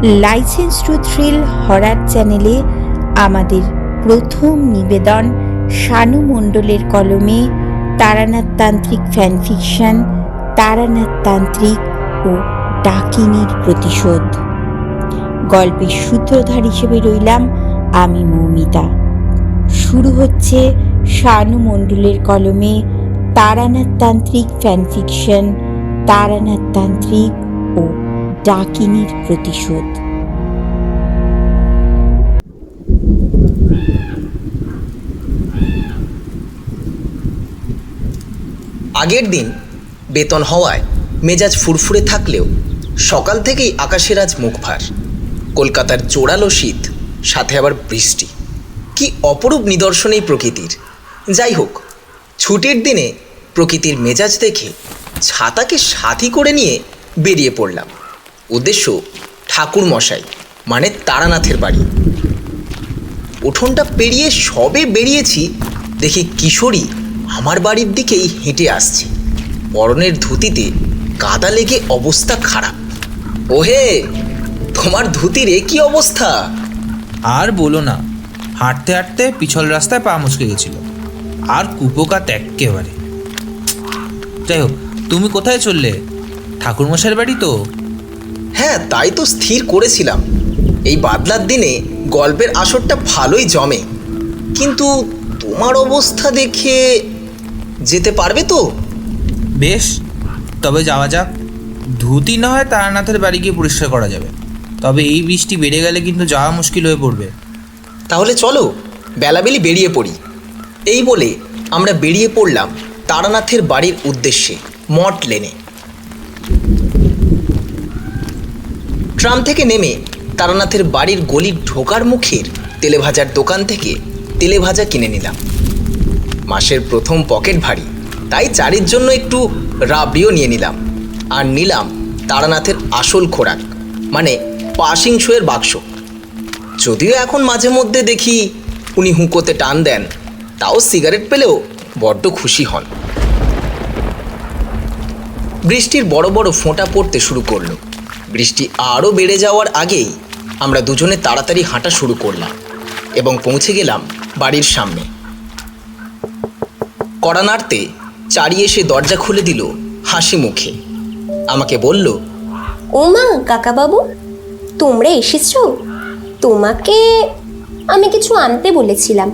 Licence to thrill হরার চ্যানেলে আমাদের প্রথম নিবেদন শানু মণ্ডলের কলমে তারানাথ তান্ত্রিক ফ্যানফিকশন তারানাথ তান্ত্রিক ও ডাকিনীর প্রতিশোধ। গল্পের সূত্রধার হিসেবে রইলাম আমি মৌমিতা। শুরু হচ্ছে শানু মণ্ডলের কলমে তারানাথ তান্ত্রিক ফ্যানফিকশন তারানাথ তান্ত্রিক ও ডাকিনীর প্রতিশোধ। আগের দিন বেতন হওয়ায় মেজাজ ফুরফুরে থাকলেও সকাল থেকেই আকাশের আজ মুখভার। কলকাতার জোরালো শীত, সাথে আবার বৃষ্টি। কি অপরূপ নিদর্শন এই প্রকৃতির। যাই হোক, ছুটির দিনে প্রকৃতির মেজাজ দেখে ছাতাকে সাথী করে নিয়ে বেরিয়ে পড়লাম। উদ্দেশ্য ঠাকুর মশাই মানে তারানাথের বাড়ি। উঠোনটা পেরিয়ে সবে বেরিয়েছি, দেখি কিশোরী আমার বাড়ির দিকেই হেঁটে আসছে। পরনের ধুতিতে কাদা লেগে অবস্থা খারাপ। ওহে, তোমার ধুতির কি অবস্থা? আর বলো না, হাঁটতে হাঁটতে পিছল রাস্তায় পা মুচকে গেছিল, আর কুপোকাত একেবারে। যাই হোক, তুমি কোথায় চললে? ঠাকুরমশাইয়ের বাড়ি তো? হ্যাঁ, তাই তো স্থির করেছিলাম। এই বাদলার দিনে গল্পের আসরটা ভালোই জমে, কিন্তু তোমার অবস্থা দেখে যেতে পারবে তো? বেশ, তবে যাওয়া যাক। ধুতি না হয় তারানাথের বাড়ি গিয়ে পরিষ্কার করা যাবে, তবে এই বৃষ্টি বেড়ে গেলে কিন্তু যাওয়া মুশকিল হয়ে পড়বে। তাহলে চলো বেলাবেলি বেরিয়ে পড়ি। এই বলে আমরা বেরিয়ে পড়লাম তারানাথের বাড়ির উদ্দেশ্যে মঠ লেনে। ট্রাম থেকে নেমে তারানাথের বাড়ির গলির ঢোকার মুখের তেলে ভাজার দোকান থেকে তেলে ভাজা কিনে নিলাম। মাসের প্রথম পকেট ভারী, তাই চারির জন্য একটু রাবড়িও নিয়ে নিলাম। আর নিলাম তারানাথের আসল খোরাক, মানে পাসিং শোয়ের বাক্স। যদিও এখন মাঝে মধ্যে দেখি উনি হুঁকোতে টান দেন, তাও সিগারেট পেলেও বড্ড খুশি হন। বৃষ্টির বড় বড় ফোঁটা পড়তে শুরু করলো। বৃষ্টি আরও বেড়ে যাওয়ার আগেই আমরা দুজনে তাড়াতাড়ি হাঁটা শুরু করলাম এবং পৌঁছে গেলাম বাড়ির সামনে। কড়া নাড়তে চারি এসে দরজা খুলে দিল হাসি মুখে। আমাকে বলল, ও মা, কাকাবাবু, তোমরা এসেছো? তোমাকে আমি কিছু আনতে বলেছিলাম।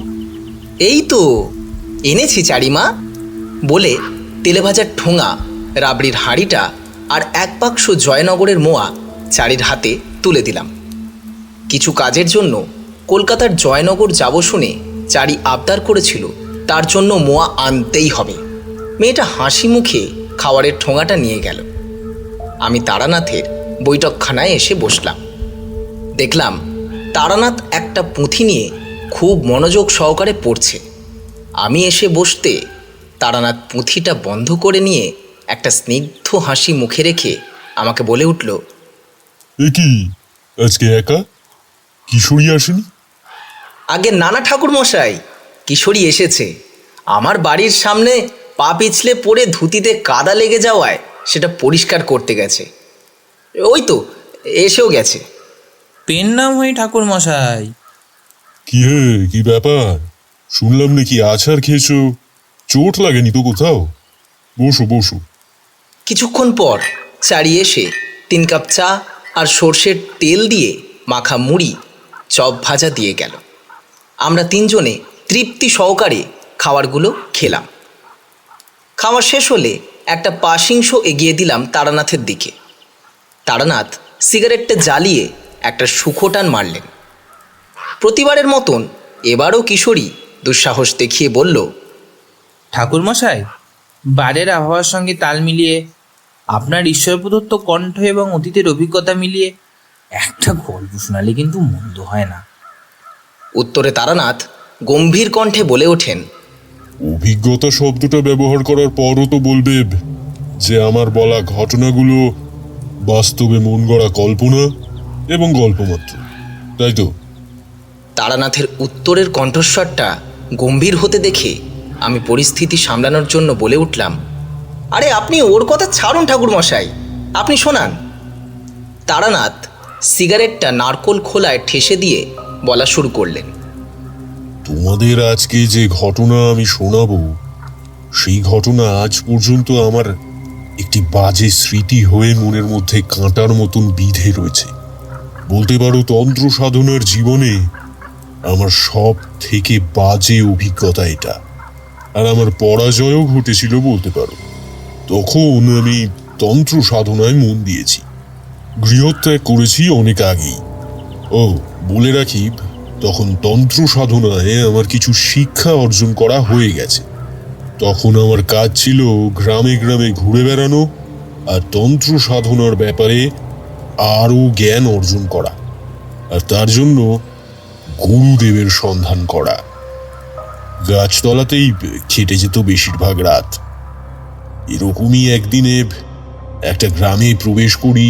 এই তো এনেছি চারিমা, বলে তেলে ভাজার ঠোঙা, রাবড়ির হাঁড়িটা আর এক বাক্স জয়নগরের মোয়া চারির হাতে তুলে দিলাম। কিছু কাজের জন্য কলকাতার জয়নগর যাব শুনে চারি আবদার করেছিল, তার জন্য মোয়া আনতেই হবে। মেয়েটা হাসি মুখে খাওয়ারের ঠোঙাটা নিয়ে গেল। আমি তারানাথের বৈঠকখানায় এসে বসলাম। দেখলাম তারানাথ একটা পুঁথি নিয়ে খুব মনোযোগ সহকারে পড়ছে। আমি এসে বসতে তারানাথ পুঁথিটা বন্ধ করে নিয়ে একটা স্নিগ্ধ হাসি মুখে রেখে আমাকে বলে উঠল, এ কি, আজকে একা? কিশোরী আসেনি? আগে নানা ঠাকুর মশাই, কিশোরী এসেছে। আমার বাড়ির সামনে পা পিছলে পড়ে ধুতিতে কাদা লেগে যাওয়ায় সেটা পরিষ্কার করতে গেছে। ওই তো এসেও গেছে। পেন নাম হই ঠাকুরমশাই। কি হে, কি ব্যাপার? শুনলাম নাকি আছাড় খেয়েছো। চোট লাগেনি তো কোথাও? বসো বসো। কিছুক্ষণ পর চারি এসে 3 কাপ চা আর সর্ষের তেল দিয়ে মাখা মুড়ি, চপ ভাজা দিয়ে গেল। আমরা তিনজনে তৃপ্তি সহকারে খাবারগুলো খেলাম। খাওয়া শেষ হলে একটা পাসিং শো এগিয়ে দিলাম তারানাথের দিকে। তারানাথ সিগারেটটা জ্বালিয়ে একটা সুখোটান মারলেন। প্রতিবারের মতন এবারও কিশোরী দুঃসাহস দেখিয়ে বলল, ঠাকুরমশাই, বাড়ির আবহাওয়ার সঙ্গে তাল মিলিয়ে, আপনার ঈশ্বর প্রদত্ত কণ্ঠ এবং অতীতের অভিজ্ঞতা মিলিয়ে একটা গল্প শোনালে কিন্তু মন্দ হয় না। উত্তরে তারানাথ গম্ভীর কণ্ঠে বলে ওঠেন, অভিজ্ঞতা শব্দটা ব্যবহার করার পরও তো বলবে যে আমার বলা ঘটনাগুলো বাস্তবে মন গড়া কল্পনা এবং গল্প মাত্র, তাই তো? তারানাথের উত্তরের কণ্ঠস্বরটা গম্ভীর হতে দেখে আমি পরিস্থিতি সামলানোর জন্য বলে উঠলাম, আরে আপনি ওর কথা ছাড়ুন ঠাকুরমশাই, আপনি শোনান। তারানাথ সিগারেটটা নারকোল খোলায় ঠেসে দিয়ে বলা শুরু করলেন। তোমাদের আজকে যে ঘটনা আমি শোনাবো, সেই ঘটনা আজ পর্যন্ত আমার একটি বাজে স্মৃতি হয়ে মনের মধ্যে কাঁটার মতন বিঁধে রয়েছে। বলতে পারো তন্ত্র সাধনার জীবনে আমার সব থেকে বাজে অভিজ্ঞতা এটা। আর আমার পরাজয়ও ঘটেছিল বলতে পারো। তখন আমি তন্ত্র সাধনায় মন দিয়েছি, গৃহত্যাগ করেছি অনেক আগেই। ও বলে রাখি, তখন তন্ত্র সাধনায় আমার কিছু শিক্ষা অর্জন করা হয়ে গেছে। তখন আমার কাজ ছিল গ্রামে গ্রামে ঘুরে বেড়ানো আর তন্ত্র সাধনার ব্যাপারে আরও জ্ঞান অর্জন করা, আর তার জন্য গুরুদেবের সন্ধান করা। গাছতলাতেই কেটে যেত বেশিরভাগ রাত। এরকমই একদিনে একটা গ্রামে প্রবেশ করি।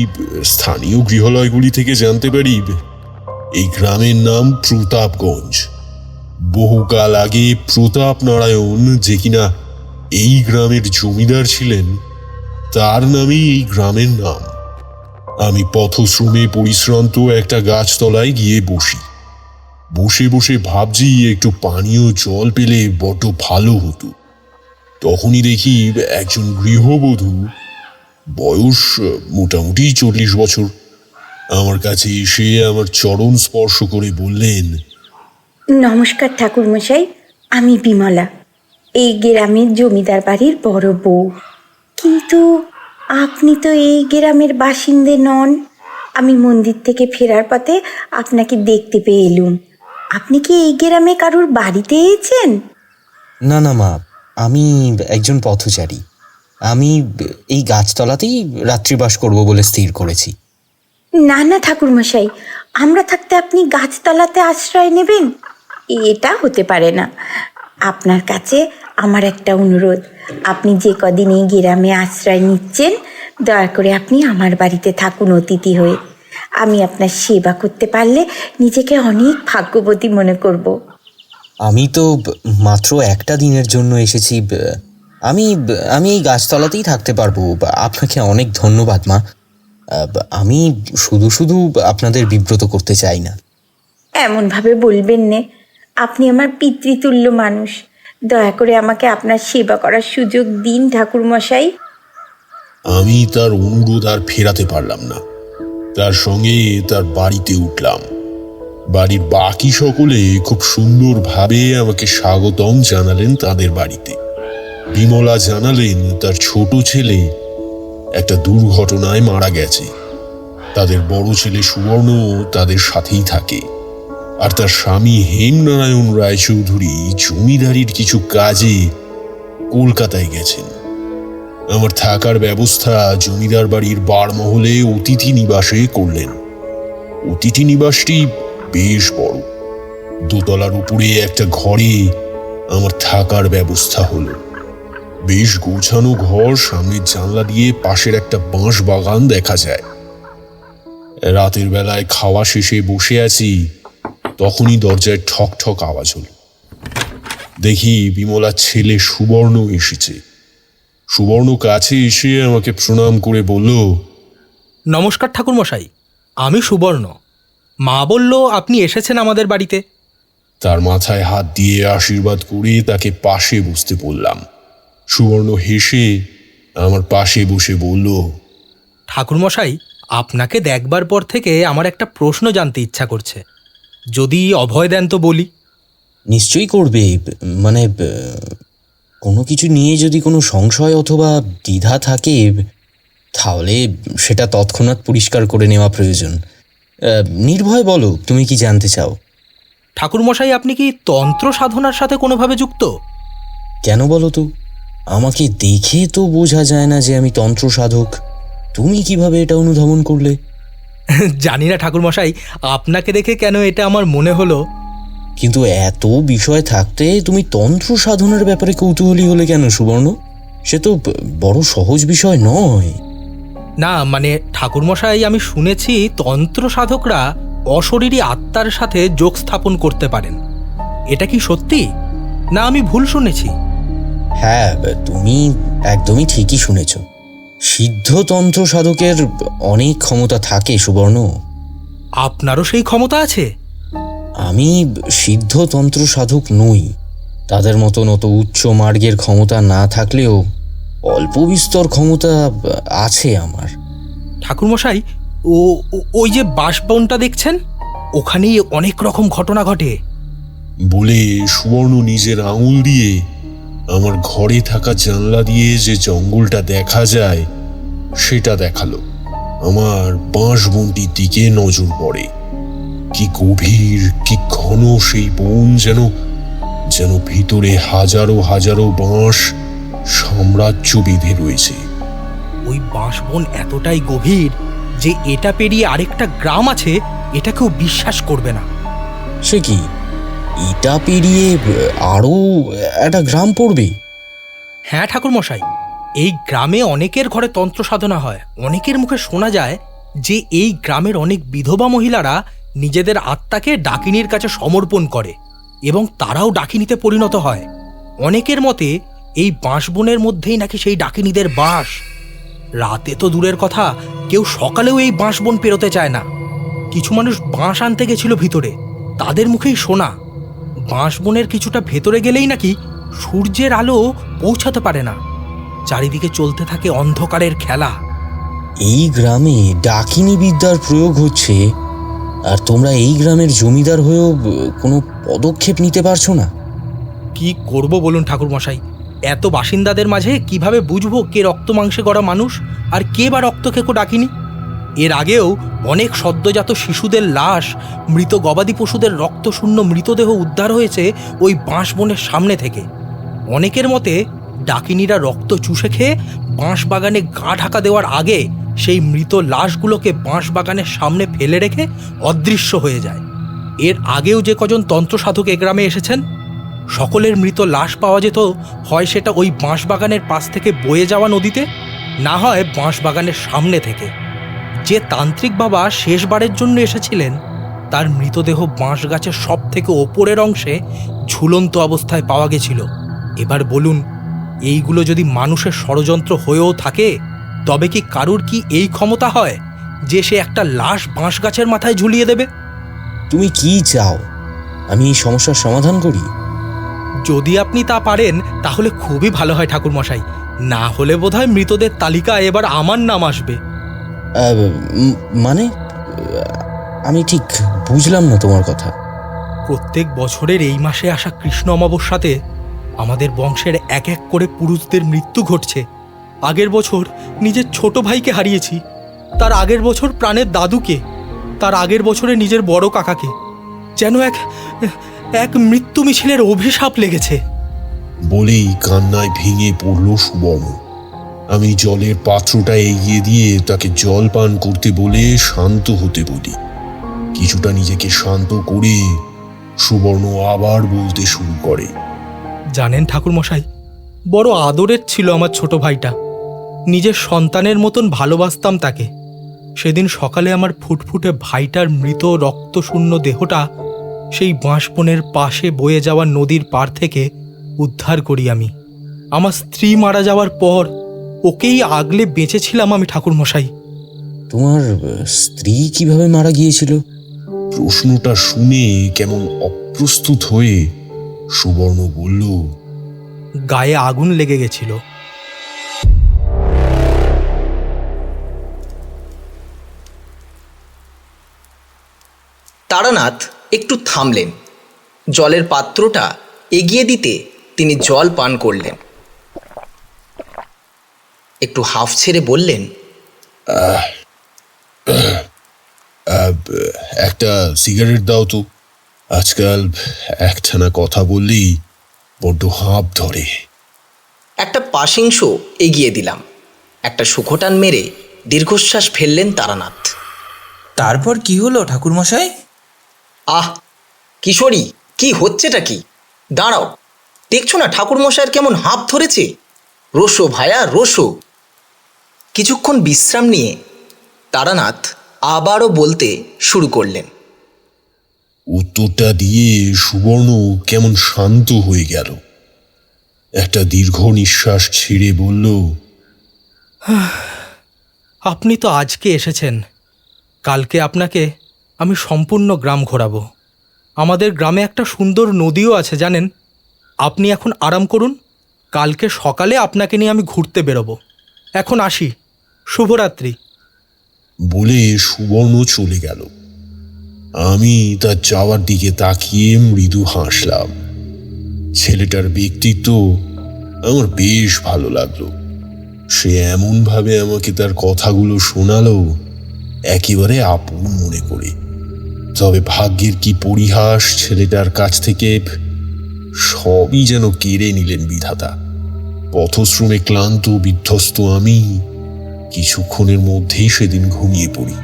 স্থানীয় গৃহালয়গুলি থেকে জানতে পারি এই গ্রামের নাম প্রতাপগঞ্জ। বহুকাল আগে প্রতাপ নারায়ণ, যে কিনা এই গ্রামের জমিদার ছিলেন, তার নামেই এই গ্রামের নাম। আমি পথশ্রমে পরিশ্রান্ত একটা গাছতলায় গিয়ে বসি। বসে বসে ভাবছি একটু পানীয় জল পেলে বড্ড ভালো হতো। তখনই দেখি একজন গৃহবধূ, বয়স মোটামুটি 40 বছর, আমার কাছে এসে আমার চরণ স্পর্শ করে বললেন, নমস্কার ঠাকুরমশাই, আমি বিমলা, এই গ্রামের জমিদার বাড়ির বড় বউ। কিন্তু আপনি তো এই গ্রামের বাসিন্দে নন। আমি মন্দির থেকে ফেরার পথে আপনাকে দেখতে পেয়ে এলুম। আপনি কি এই গ্রামে কারুর বাড়িতে এসেছেন? না না মা, আমি একজন পথচারী। আমি এই গাছতলাতেই রাত্রিবাস করব বলে স্থির করেছি। না না ঠাকুরমশাই, আমরা থাকতে আপনি গাছতলাতে আশ্রয় নেবেন? এটা হতে পারে না। আপনার কাছে আমার একটা অনুরোধ, আপনি যে কদিন এই গ্রামে আশ্রয় নিচ্ছেন, দয়া করে আপনি আমার বাড়িতে থাকুন অতিথি হয়ে। আমি আপনার সেবা করতে পারলে নিজেকে অনেক ভাগ্যবতী মনে করব। আমি তো মাত্র একটা দিনের জন্য এসেছি। আমি আমি এই গাছতলাতেই থাকতে পারবো। আপনাকে অনেক ধন্যবাদ মা। আমি শুধু শুধু আপনাদের বিব্রত করতে চাই না। এমনভাবে বলবেন নে, আপনি আমার পিতৃতুল্য মানুষ। দয়া করে আমাকে আপনার সেবা করার সুযোগ দিন ঠাকুরমশাই। আমি তার অনুরোধ আর ফেরাতে পারলাম না। তার সঙ্গে তার বাড়িতে উঠলাম। বাড়ির বাকি সকলে খুব সুন্দরভাবে আমাকে স্বাগতম জানালেন তাদের বাড়িতে। বিমলা জানালেন তার ছোট ছেলে একটা দুর্ঘটনায় মারা গেছে। তাদের বড় ছেলে সুবর্ণ তাদের সাথেই থাকে, আর তার স্বামী হেমনারায়ণ রায়চৌধুরী জমিদারির কিছু কাজে কলকাতায় গেছেন। আমার থাকার ব্যবস্থা জমিদার বাড়ির বারমহলে অতিথি নিবাসে করলেন। অতিথি নিবাসটি বেশ বড়। দোতলার উপরে একটা ঘরে আমার থাকার ব্যবস্থা হলো। বেশ গোছানো ঘর, সামনের জানলা দিয়ে পাশের একটা বাঁশ বাগান দেখা যায়। রাতের বেলায় খাওয়া শেষে বসে আছি, তখনই দরজায় ঠক ঠক আওয়াজ হলো। দেখি বিমলার ছেলে সুবর্ণ এসেছে। সুবর্ণ কাছে এসে আমাকে প্রণাম করে বলল, নমস্কার ঠাকুরমশাই, আমি সুবর্ণ। মা বলল আপনি এসেছেন আমাদের বাড়িতে। তার মাথায় হাত দিয়ে আশীর্বাদ করে তাকে পাশে বসতে বললাম। সুবর্ণ হেসে আমার পাশে বসে বলল, ঠাকুরমশাই, আপনাকে দেখবার পর থেকে আমার একটা প্রশ্ন জানতে ইচ্ছা করছে, যদি অভয় দেন তো বলি। নিশ্চয়ই করবে। মানে কোনো কিছু নিয়ে যদি কোনো সংশয় অথবা দ্বিধা থাকে, তাহলে সেটা তৎক্ষণাৎ পরিষ্কার করে নেওয়া প্রয়োজন। নির্ভয় বলো, তুমি কি জানতে চাও? ঠাকুরমশাই, আপনি কি তন্ত্র সাধনার সাথে কোনোভাবে যুক্ত? কেন বলো তো? আমাকে দেখে তো বোঝা যায় না যে আমি তন্ত্র সাধক। তুমি কিভাবে এটা অনুধাবন করলে? জানি না ঠাকুরমশাই, আপনাকে দেখে কেন এটা আমার মনে হলো। কিন্তু এত বিষয় থাকতে তুমি তন্ত্র সাধনার ব্যাপারে কৌতূহলী হলে কেন সুবর্ণ? সে তো বড় সহজ বিষয় নয়। না মানে ঠাকুরমশাই, আমি শুনেছি তন্ত্র সাধকরা অশরীরী আত্মার সাথে যোগ স্থাপন করতে পারেন। এটা কি সত্যি, না আমি ভুল শুনেছি? হ্যাঁ, তুমি একদমই ঠিকই শুনেছ। সিদ্ধতন্ত্র সাধকের অনেক ক্ষমতা থাকে সুবর্ণ। আপনারও সেই ক্ষমতা আছে? আমি সিদ্ধতন্ত্র সাধক নই। তাদের মতন অত উচ্চ মার্গের ক্ষমতা না থাকলেও অল্প বিস্তর ক্ষমতা আছে আমার। ঠাকুরমশাই, ওই যে বাঁশবনটা দেখছেন, ওখানেই অনেক রকম ঘটনা ঘটে। বলে সুবর্ণ নিজের আঙুল দিয়ে আমার ঘরে থাকা জানলা দিয়ে যে জঙ্গলটা দেখা যায় সেটা দেখালো। আমার বাঁশবনটির দিকে নজর পড়ে। কি গভীর, কি ঘন সেই বন, যেন যেন ভিতরে হাজারো হাজারো বাঁশ সাম্রাজ্য বেঁধে রয়েছে। ওই বাঁশবন এতটাই গভীর যে এটা পেরিয়ে আরেকটা গ্রাম আছে, এটা কেউ বিশ্বাস করবে না। সে কি, এটা পেরিয়ে আরও একটা গ্রাম পড়বে? হ্যাঁ ঠাকুরমশাই, এই গ্রামে অনেকের ঘরে তন্ত্র সাধনা হয়। অনেকের মুখে শোনা যায় যে এই গ্রামের অনেক বিধবা মহিলারা নিজেদের আত্মাকে ডাকিনীর কাছে সমর্পণ করে এবং তারাও ডাকিনীতে পরিণত হয়। অনেকের মতে এই বাঁশবনের মধ্যেই নাকি সেই ডাকিনীদের বাস। রাতে তো দূরের কথা, কেউ সকালেও এই বাঁশবন পেরোতে চায় না। কিছু মানুষ বাঁশ আনতে গেছিল ভিতরে, তাদের মুখেই শোনা বাঁশবনের কিছুটা ভেতরে গেলেই নাকি সূর্যের আলো পৌঁছাতে পারে না। চারিদিকে চলতে থাকে অন্ধকারের খেলা। এই গ্রামে ডাকিনী বিদ্যার প্রয়োগ হচ্ছে, আর তোমরা এই গ্রামের জমিদার হয়েও কোনো পদক্ষেপ নিতে পারছো না? কি করব বলুন ঠাকুরমশাই, এত বাসিন্দাদের মাঝে কিভাবে বুঝবো কে রক্ত মাংসে গড়া মানুষ আর কে বা রক্তকেকো ডাকিনি? এর আগেও অনেক সদ্যজাত শিশুদের লাশ, মৃত গবাদি পশুদের রক্তশূন্য মৃতদেহ উদ্ধার হয়েছে ওই বাঁশবনের সামনে থেকে। অনেকের মতে ডাকিনীরা রক্ত চুষে খেয়ে বাঁশবাগানে গা ঢাকা দেওয়ার আগে সেই মৃত লাশগুলোকে বাঁশবাগানের সামনে ফেলে রেখে অদৃশ্য হয়ে যায়। এর আগেও যে কজন তন্ত্র সাধক এ গ্রামে এসেছেন, সকলের মৃত লাশ পাওয়া যেত হয় সেটা ওই বাঁশবাগানের পাশ থেকে বয়ে যাওয়া নদীতে, না হয় বাঁশবাগানের সামনে থেকে। যে তান্ত্রিক বাবা শেষবারের জন্য এসেছিলেন, তার মৃতদেহ বাঁশ গাছের সব থেকে ওপরের অংশে ঝুলন্ত অবস্থায় পাওয়া গেছিল। এবার বলুন, এইগুলো যদি মানুষের ষড়যন্ত্র হয়েও থাকে, তবে কি কারুর কি এই ক্ষমতা হয় যে সে একটা লাশ বাঁশ গাছের মাথায় ঝুলিয়ে দেবে? তুমি কি চাও আমি এই সমস্যার সমাধান করি? যদি আপনি তা পারেন তাহলে খুবই ভালো হয় ঠাকুরমশাই। না হলে বোধহয় মৃতদের তালিকায় এবার আমার নাম আসবে। মানে আমি ঠিক বুঝলাম না তোমার কথা। প্রত্যেক বছরের এই মাসে আসা কৃষ্ণ অমাবস্যাতে আমাদের বংশের এক এক করে পুরুষদের মৃত্যু ঘটছে। আগের বছর নিজের ছোট ভাইকে হারিয়েছি, তার আগের বছর প্রাণের দাদুকে, তার আগের বছরে নিজের বড় কাকাকে। যেন এক মৃত্যু মিছিলের অভিশাপ লেগেছে। বলেই কান্নায় ভেঙে পড়ল সুবর্ণ। আমি জলের পাত্রটা এগিয়ে দিয়ে তাকে জল পান করতে বলে শান্ত হতে বলি। কিছুটা নিজেকে শান্ত করে সুবর্ণ আবার বলতে শুরু করে। জানেন ঠাকুরমশাই, বড় আদরের ছিল আমার ছোট ভাইটা। নিজের সন্তানের মতন ভালোবাসতাম তাকে। সেদিন সকালে আমার ফুটফুটে ভাইটার মৃত রক্তশূন্য দেহটা সেই বাঁশবনের পাশে বয়ে যাওয়া নদীর পাড় থেকে উদ্ধার করি আমি। আমার স্ত্রী মারা যাওয়ার পর ওকেই আগলে বেঁচেছিলাম আমি ঠাকুরমশাই। তোমার স্ত্রী কিভাবে মারা গিয়েছিল? প্রশ্নটা শুনে কেমন অপ্রস্তুত হয়ে সুবর্ণ বলল, গায়ে আগুন লেগে গেছিল। তারানাথ একটু থামলেন। জলের পাত্রটা এগিয়ে দিতে তিনি জল পান করলেন। একটু হাফ ছেড়ে বললেন, একটা সিগারেট দাও তো। আজকাল একটানা কথা বললেই বড্ড হাঁপ ধরে। একটা পাশিংশ এগিয়ে দিলাম। একটা সুখটান মেরে দীর্ঘশ্বাস ফেললেন তারানাথ। তারপর কি হলো ঠাকুরমশাই? আহ কিশোরী, কি হচ্ছেটা কি? দাঁড়াও, দেখছো না ঠাকুরমশাইয়ের কেমন হাঁপ ধরেছে? রোসো ভায়া রোসো। কিছুক্ষণ বিশ্রাম নিয়ে তারানাথ আবারও বলতে শুরু করলেন। উত্তরটা দিয়ে সুবর্ণ কেমন শান্ত হয়ে গেল। একটা দীর্ঘ নিঃশ্বাস ছেড়ে বলল, আপনি তো আজকে এসেছেন, কালকে আপনাকে আমি সম্পূর্ণ গ্রাম ঘোরাবো। আমাদের গ্রামে একটা সুন্দর নদীও আছে জানেন। আপনি এখন আরাম করুন, কালকে সকালে আপনাকে নিয়ে আমি ঘুরতে বেরোবো। এখন আসি, শুভরাত্রি। বলে সুবর্ণ চলে গেল। আমি তার যাওয়ার দিকে তাকিয়ে মৃদু হাসলাম। ছেলেটার ব্যক্তিত্ব আমার বেশ ভালো লাগলো। সে এমনভাবে আমাকে তার কথাগুলো শোনালো, একেবারে আপন মনে করে। তবে ভাগ্যের কি পরিহাস, ছেলেটার কাছ থেকে সবই যেন কেড়ে নিলেন বিধাতা। পথশ্রমে ক্লান্ত বিধ্বস্ত আমি কিছুক্ষণের মধ্যেই সেদিন ঘুমিয়ে পড়ি।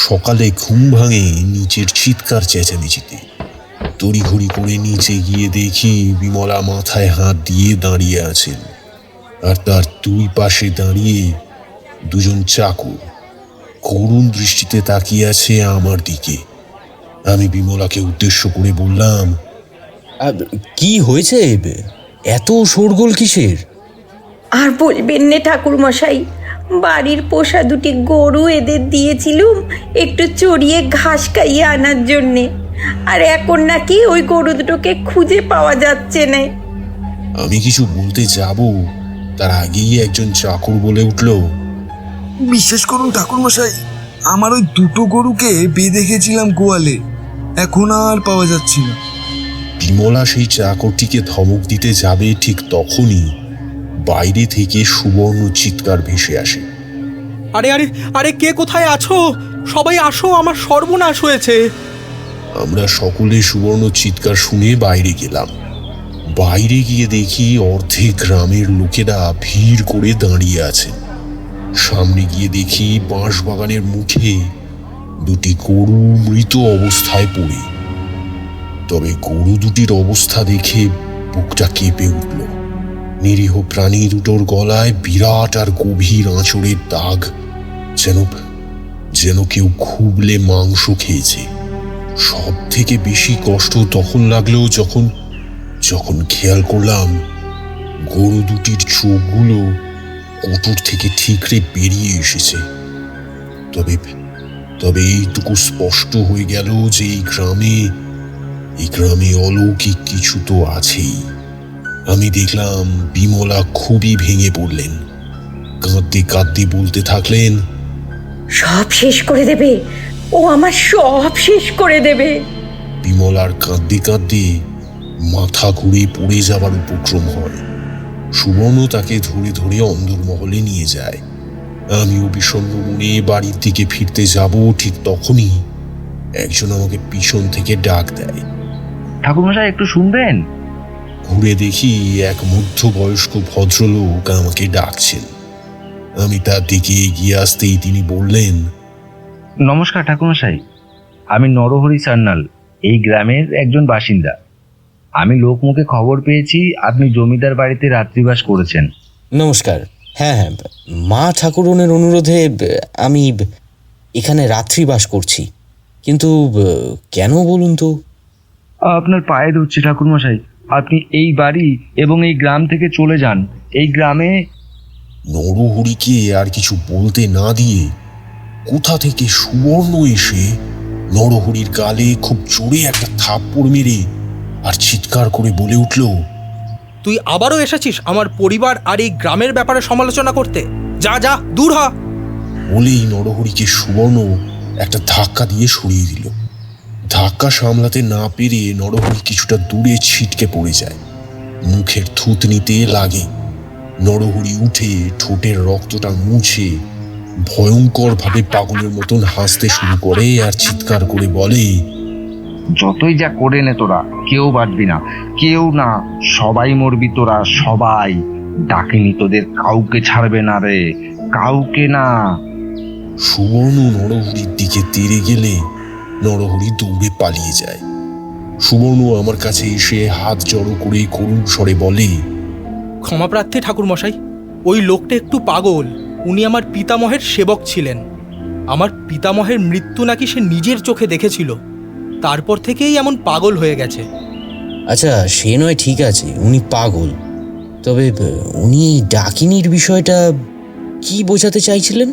সকালে ঘুম ভাঙে নিচের চিৎকার চেঁচামেচিতে। তড়িঘড়ি করে নিচে গিয়ে দেখি বিমলা মাথায় হাত দিয়ে দাঁড়িয়ে আছেন, আর তার দুই পাশে দাঁড়িয়ে দুজন চাকর করুণ দৃষ্টিতে তাকিয়ে আছে আমার দিকে। আমি বিমলাকে উদ্দেশ্য করে বললাম, কি হয়েছে? এত শোরগোল কিসের? আর বলবেন নে ঠাকুরমশাই, বাড়ির পোষা দুটি গরু এদের দিয়েছিলুম একটু চড়িয়ে ঘাস খাইয়ে আনার জন্যে, আর এখন নাকি ওই গরু দুটোকে খুঁজে পাওয়া যাচ্ছে না। আমি কিছু বলতে যাব, তার আগেই একজন চাকর বলে উঠল, বিশ্বাস করুন ঠাকুরমশাই, আমার ওই দুটো গরুকে বেঁধে গেছিলাম গোয়ালে, এখন আর পাওয়া যাচ্ছে না। বিমলা সেই চাকরটিকে ধমক দিতে যাবে, ঠিক তখনই বাইরে থেকে সুবর্ণ চিৎকার ভেসে আসে। আরে আরে আরে, কে কোথায় আছো? সবাই আসো, আমার সর্বনাশ হয়েছে। আমরা সকলে সুবর্ণ চিৎকার শুনে বাইরে গেলাম। বাইরে গিয়ে দেখি অর্ধেক গ্রামের লোকেরা ভিড় করে দাঁড়িয়ে আছেন। সামনে গিয়ে দেখি বাঁশবাগানের মুখে দুটি গরু মৃত অবস্থায় পড়ে। তবে গরু দুটির অবস্থা দেখে বুকটা কেঁপে উঠল। নিরীহ প্রাণী দুটোর গলায় বিরাট আর গভীর আঁচড়ের দাগ, যেন কেউ খুবলে মাংস খেয়েছে। সব থেকে বেশি কষ্ট তখন লাগলো যখন খেয়াল করলাম গরু দুটির চোখগুলো কোটর থেকে ঠিকরে বেরিয়ে এসেছে। তবে এইটুকু স্পষ্ট হয়ে গেল যে এই গ্রামে অলৌকিক কিছু তো আছেই। আমি দেখলাম বিমলা খুবই ভেঙে পড়লেন। কাঁদতে কাঁদতে বলতে থাকলেন, সব শেষ করে দেবে, ও আমার সব শেষ করে দেবে। বিমলার কাঁদতে কাঁদতে মাথা ঘুরে পড়ে যাবার উপক্রম হয়। সুবর্ণ তাকে ধরে ধরে অন্দরমহলে নিয়ে যায়। আমিও বিষণ্ণ মনে বাড়ির দিকে ফিরতে যাব, ঠিক তখনই একজন আমাকে পিছন থেকে ডাক দেয়। ঠাকুরমশাই, একটু শুনবেন? ঘুরে দেখি এক মধ্যবয়স্ক ভদ্রলোক আমাকে ডাকছেন। আমি তার দিকে এগিয়ে আসতেই তিনি বললেন, নমস্কার ঠাকুরমশাই, আমি নরহরি সান্যাল, এই গ্রামের একজন বাসিন্দা। আমি লোকমুখে খবর পেয়েছি আপনি জমিদার বাড়িতে রাত্রিবাস করেছেন। নমস্কার। হ্যাঁ, মা ঠাকুরনের অনুরোধে আমি এখানে রাত্রিবাস করছি। কিন্তু কেন বলুন তো? আপনার পায়ে ধরছি ঠাকুরমশাই, আপনি এই বাড়ি এবং এই গ্রাম থেকে চলে যান। এই গ্রামে নরহরিকে আর কিছু বলতে না দিয়ে কোথা থেকে সুবর্ণ এসে নরহরির গালে খুব জোরে একটা থাপ্পড় মেরে আর চিৎকার করে বলে উঠল, তুই আবারও এসেছিস আমার পরিবার আর এই গ্রামের ব্যাপারে সমালোচনা করতে? যা যা, দূর হ। বলেই নরহরিকে সুবর্ণ একটা ধাক্কা দিয়ে সরিয়ে দিল। ধাক্কা সামলাতে না পেরে নরহরি কিছুটা দূরে ছিটকে পড়ে যায়। মুখের থুতনিতে লাগে। নরহরি উঠে ঠোঁটের রক্তটা মুছে ভয়ঙ্করভাবে পাগলের মতন হাসতে শুরু করে আর চিৎকার করে বলে, যতই যা করে নে তোরা, কেউ বাঁচবি না, কেউ না, সবাই মরবি তোরা, সবাই। ডাকিনি তোদের কাউকে ছাড়বে না রে, কাউকে না। সুবর্ণ নরহরির দিকে তেড়ে গেলে নরহরি দৌড়ে পালিয়ে যায়। সুবর্ণ আমার কাছে এসে হাত জড়ো করে করুণ স্বরে বলে, ক্ষমাপ্রার্থী ঠাকুরমশাই, ওই লোকটা একটু পাগল। উনি আমার পিতামহের সেবক ছিলেন। আমার পিতামহের মৃত্যু নাকি সে নিজের চোখে দেখেছিল, তারপর থেকেই এমন পাগল হয়ে গেছে। আচ্ছা, সে নয় ঠিক আছে, উনি পাগল, তবে উনি এই ডাকিনীর বিষয়টা কি বোঝাতে চাইছিলেন?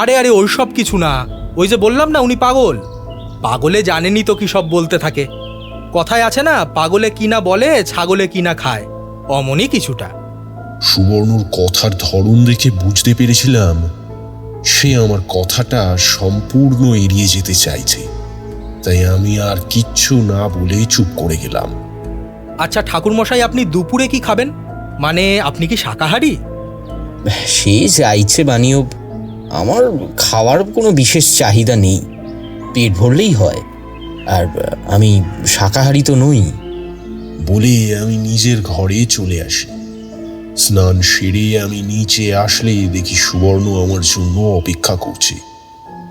আরে আরে ওইসব কিছু না, ওই যে বললাম না উনি পাগল। পাগলে জানেনই তো কি সব বলতে থাকে। কথায় আছে না, পাগলে কি না বলে, ছাগলে কি না খায়, অমনই কিছুটা। সুবর্ণর কথার ধরন দেখে বুঝতে পেরেছিলাম সে আমার কথাটা সম্পূর্ণ এড়িয়ে যেতে চাইছে। তাই আমি আর কিচ্ছু না বলে চুপ করে গেলাম। আচ্ছা ঠাকুরমশাই, আপনি দুপুরে কি খাবেন? মানে আপনি কি শাকাহারী? সে যা ইচ্ছে বানিও, আমার খাওয়ার কোনো বিশেষ চাহিদা নেই, পেট ভরলেই হয়। আর আমি শাকাহারী তো নই। বলে আমি নিজের ঘরে চলে আসি। স্নান সেরে আমি নিচে আসলে দেখি সুবর্ণ আমার জন্য অপেক্ষা করছে,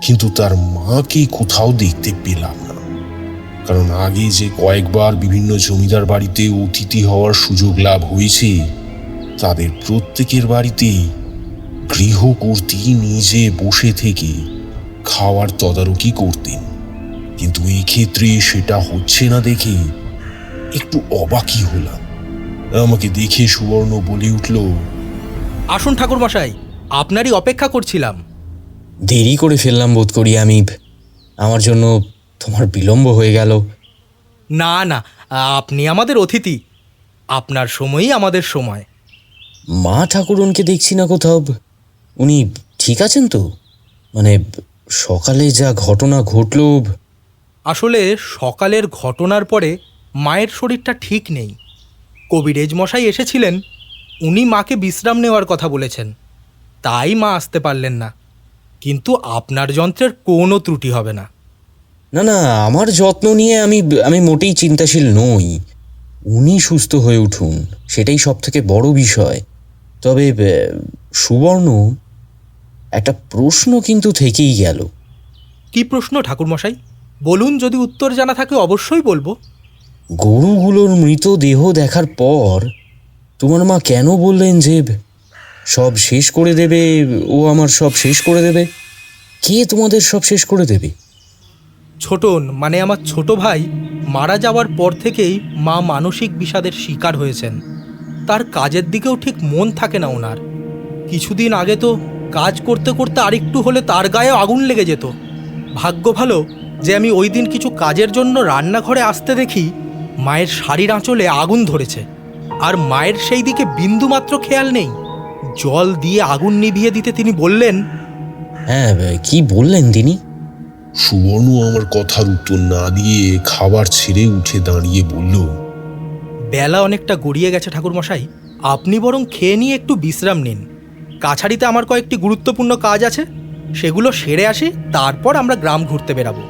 কিন্তু তার মাকে কোথাও দেখতে পেলাম না। কারণ আগে যে কয়েকবার বিভিন্ন জমিদার বাড়িতে অতিথি হওয়ার সুযোগ লাভ হয়েছে, তাদের প্রত্যেকের বাড়িতেই গৃহকর্ত্রী নিজে বসে থেকে খাওয়ার তদারকি করতেন। কিন্তু এই ক্ষেত্রে সেটা হচ্ছে না দেখে একটু অবাকই হলাম। আমাকে দেখে সুবর্ণ বলে উঠল, আসুন ঠাকুরমশাই, আপনারই অপেক্ষা করছিলাম। দেরি করে ফেললাম বোধ করি আমি, আমার জন্য তোমার বিলম্ব হয়ে গেল। না না, আপনি আমাদের অতিথি, আপনার সময়ই আমাদের সময়। মা ঠাকুরনকে দেখছি না কোথাও, উনি ঠিক আছেন তো? মানে সকালে যা ঘটনা ঘটল। আসলে সকালের ঘটনার পরে মায়ের শরীরটা ঠিক নেই। কবিরেজ মশাই এসেছিলেন, উনি মাকে বিশ্রাম নেওয়ার কথা বলেছেন, তাই মা আসতে পারলেন না। কিন্তু আপনার যন্ত্রের কোনো ত্রুটি হবে না। না না, আমার যত্ন নিয়ে আমি মোটেই চিন্তাশীল নই। উনি সুস্থ হয়ে উঠুন, সেটাই সব থেকে বড় বিষয়। তবে সুবর্ণ, একটা প্রশ্ন কিন্তু থেকেই গেল। কি প্রশ্ন ঠাকুরমশাই? বলুন, যদি উত্তর জানা থাকে অবশ্যই বলবো। গরুগুলোর মৃতদেহ দেখার পর তোমার মা কেন বললেন যে সব শেষ করে দেবে, ও আমার সব শেষ করে দেবে? কে তোমাদের সব শেষ করে দেবে? ছোটন, মানে আমার ছোট ভাই, মারা যাওয়ার পর থেকেই মা মানসিক বিষাদের শিকার হয়েছেন। তার কাজের দিকেও ঠিক মন থাকে না ওনার। কিছুদিন আগে তো কাজ করতে করতে আরেকটু হলে তার গায়ে আগুন লেগে যেত। ভাগ্য ভালো যে আমি ওই দিন কিছু কাজের জন্য রান্নাঘরে আসতে দেখি মায়ের শাড়ির আঁচলে আগুন ধরেছে, আর মায়ের সেই দিকে বিন্দুমাত্র খেয়াল নেই। জল দিয়ে আগুন নিভিয়ে দিতে তিনি বললেন। হ্যাঁ, কি বললেন তিনি? সুবর্ণ আমার কথার উত্তর না দিয়ে খাবার ছেড়ে উঠে দাঁড়িয়ে বলল, বেলা অনেকটা গড়িয়ে গেছে ঠাকুরমশাই, আপনি বরং খেয়ে নিয়ে একটু বিশ্রাম নিন। কাছারিতে আমার কয়েকটি গুরুত্বপূর্ণ কাজ আছে, সেগুলো সেরে আসি, তারপর আমরা গ্রাম ঘুরতে বেরাবো।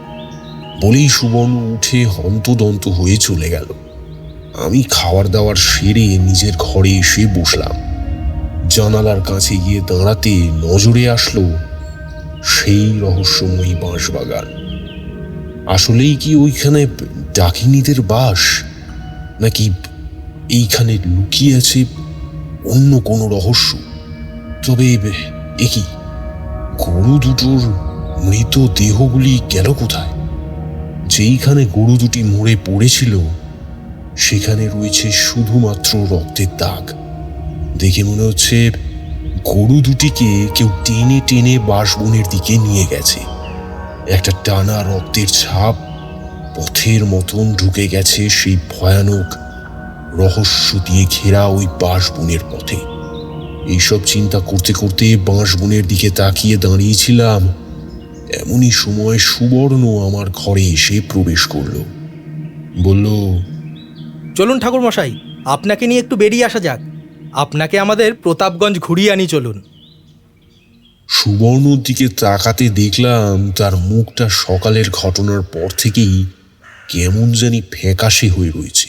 বলেই সুবর্ণ উঠে হন্তদন্ত হয়ে চলে গেল। আমি খাবার দাবার সেরে নিজের ঘরে এসে বসলাম। জানালার কাছে গিয়ে দাঁড়াতে নজরে আসলো সেই রহস্যময়ী বাঁশবাগান। আসলেই কি ওইখানে ডাকিনীদের বাস, নাকি এইখানে লুকিয়ে আছে অন্য কোনো রহস্য? তবে একি গরু দুটোর মৃত দেহগুলি গেল কোথায়? যেইখানে গরু দুটি মরে পড়েছিল সেখানে রয়েছে শুধুমাত্র রক্তের দাগ। দেখে মনে হচ্ছে গরু দুটিকে কেউ টেনে টেনে বাঁশবনের দিকে নিয়ে গেছে। একটা টানা রক্তের ছাপ পথের মতন ঢুকে গেছে সেই ভয়ানক রহস্য দিয়ে ঘেরা ওই বাঁশবনের পথে। এইসব চিন্তা করতে করতে বাঁশবনের দিকে তাকিয়ে দাঁড়িয়েছিলাম, এমনই সময় সুবর্ণ আমার ঘরে এসে প্রবেশ করলো। বলল, চলুন ঠাকুরমশাই, আপনাকে নিয়ে একটু বেরিয়ে আসা যাক। আপনাকে আমাদের প্রতাপগঞ্জ ঘুরিয়ে আনি, চলুন। সুবর্ণর দিকে তাকাতে দেখলাম তার মুখটা সকালের ঘটনার পর থেকেই কেমন জানি ফ্যাকাশে হয়ে রয়েছে।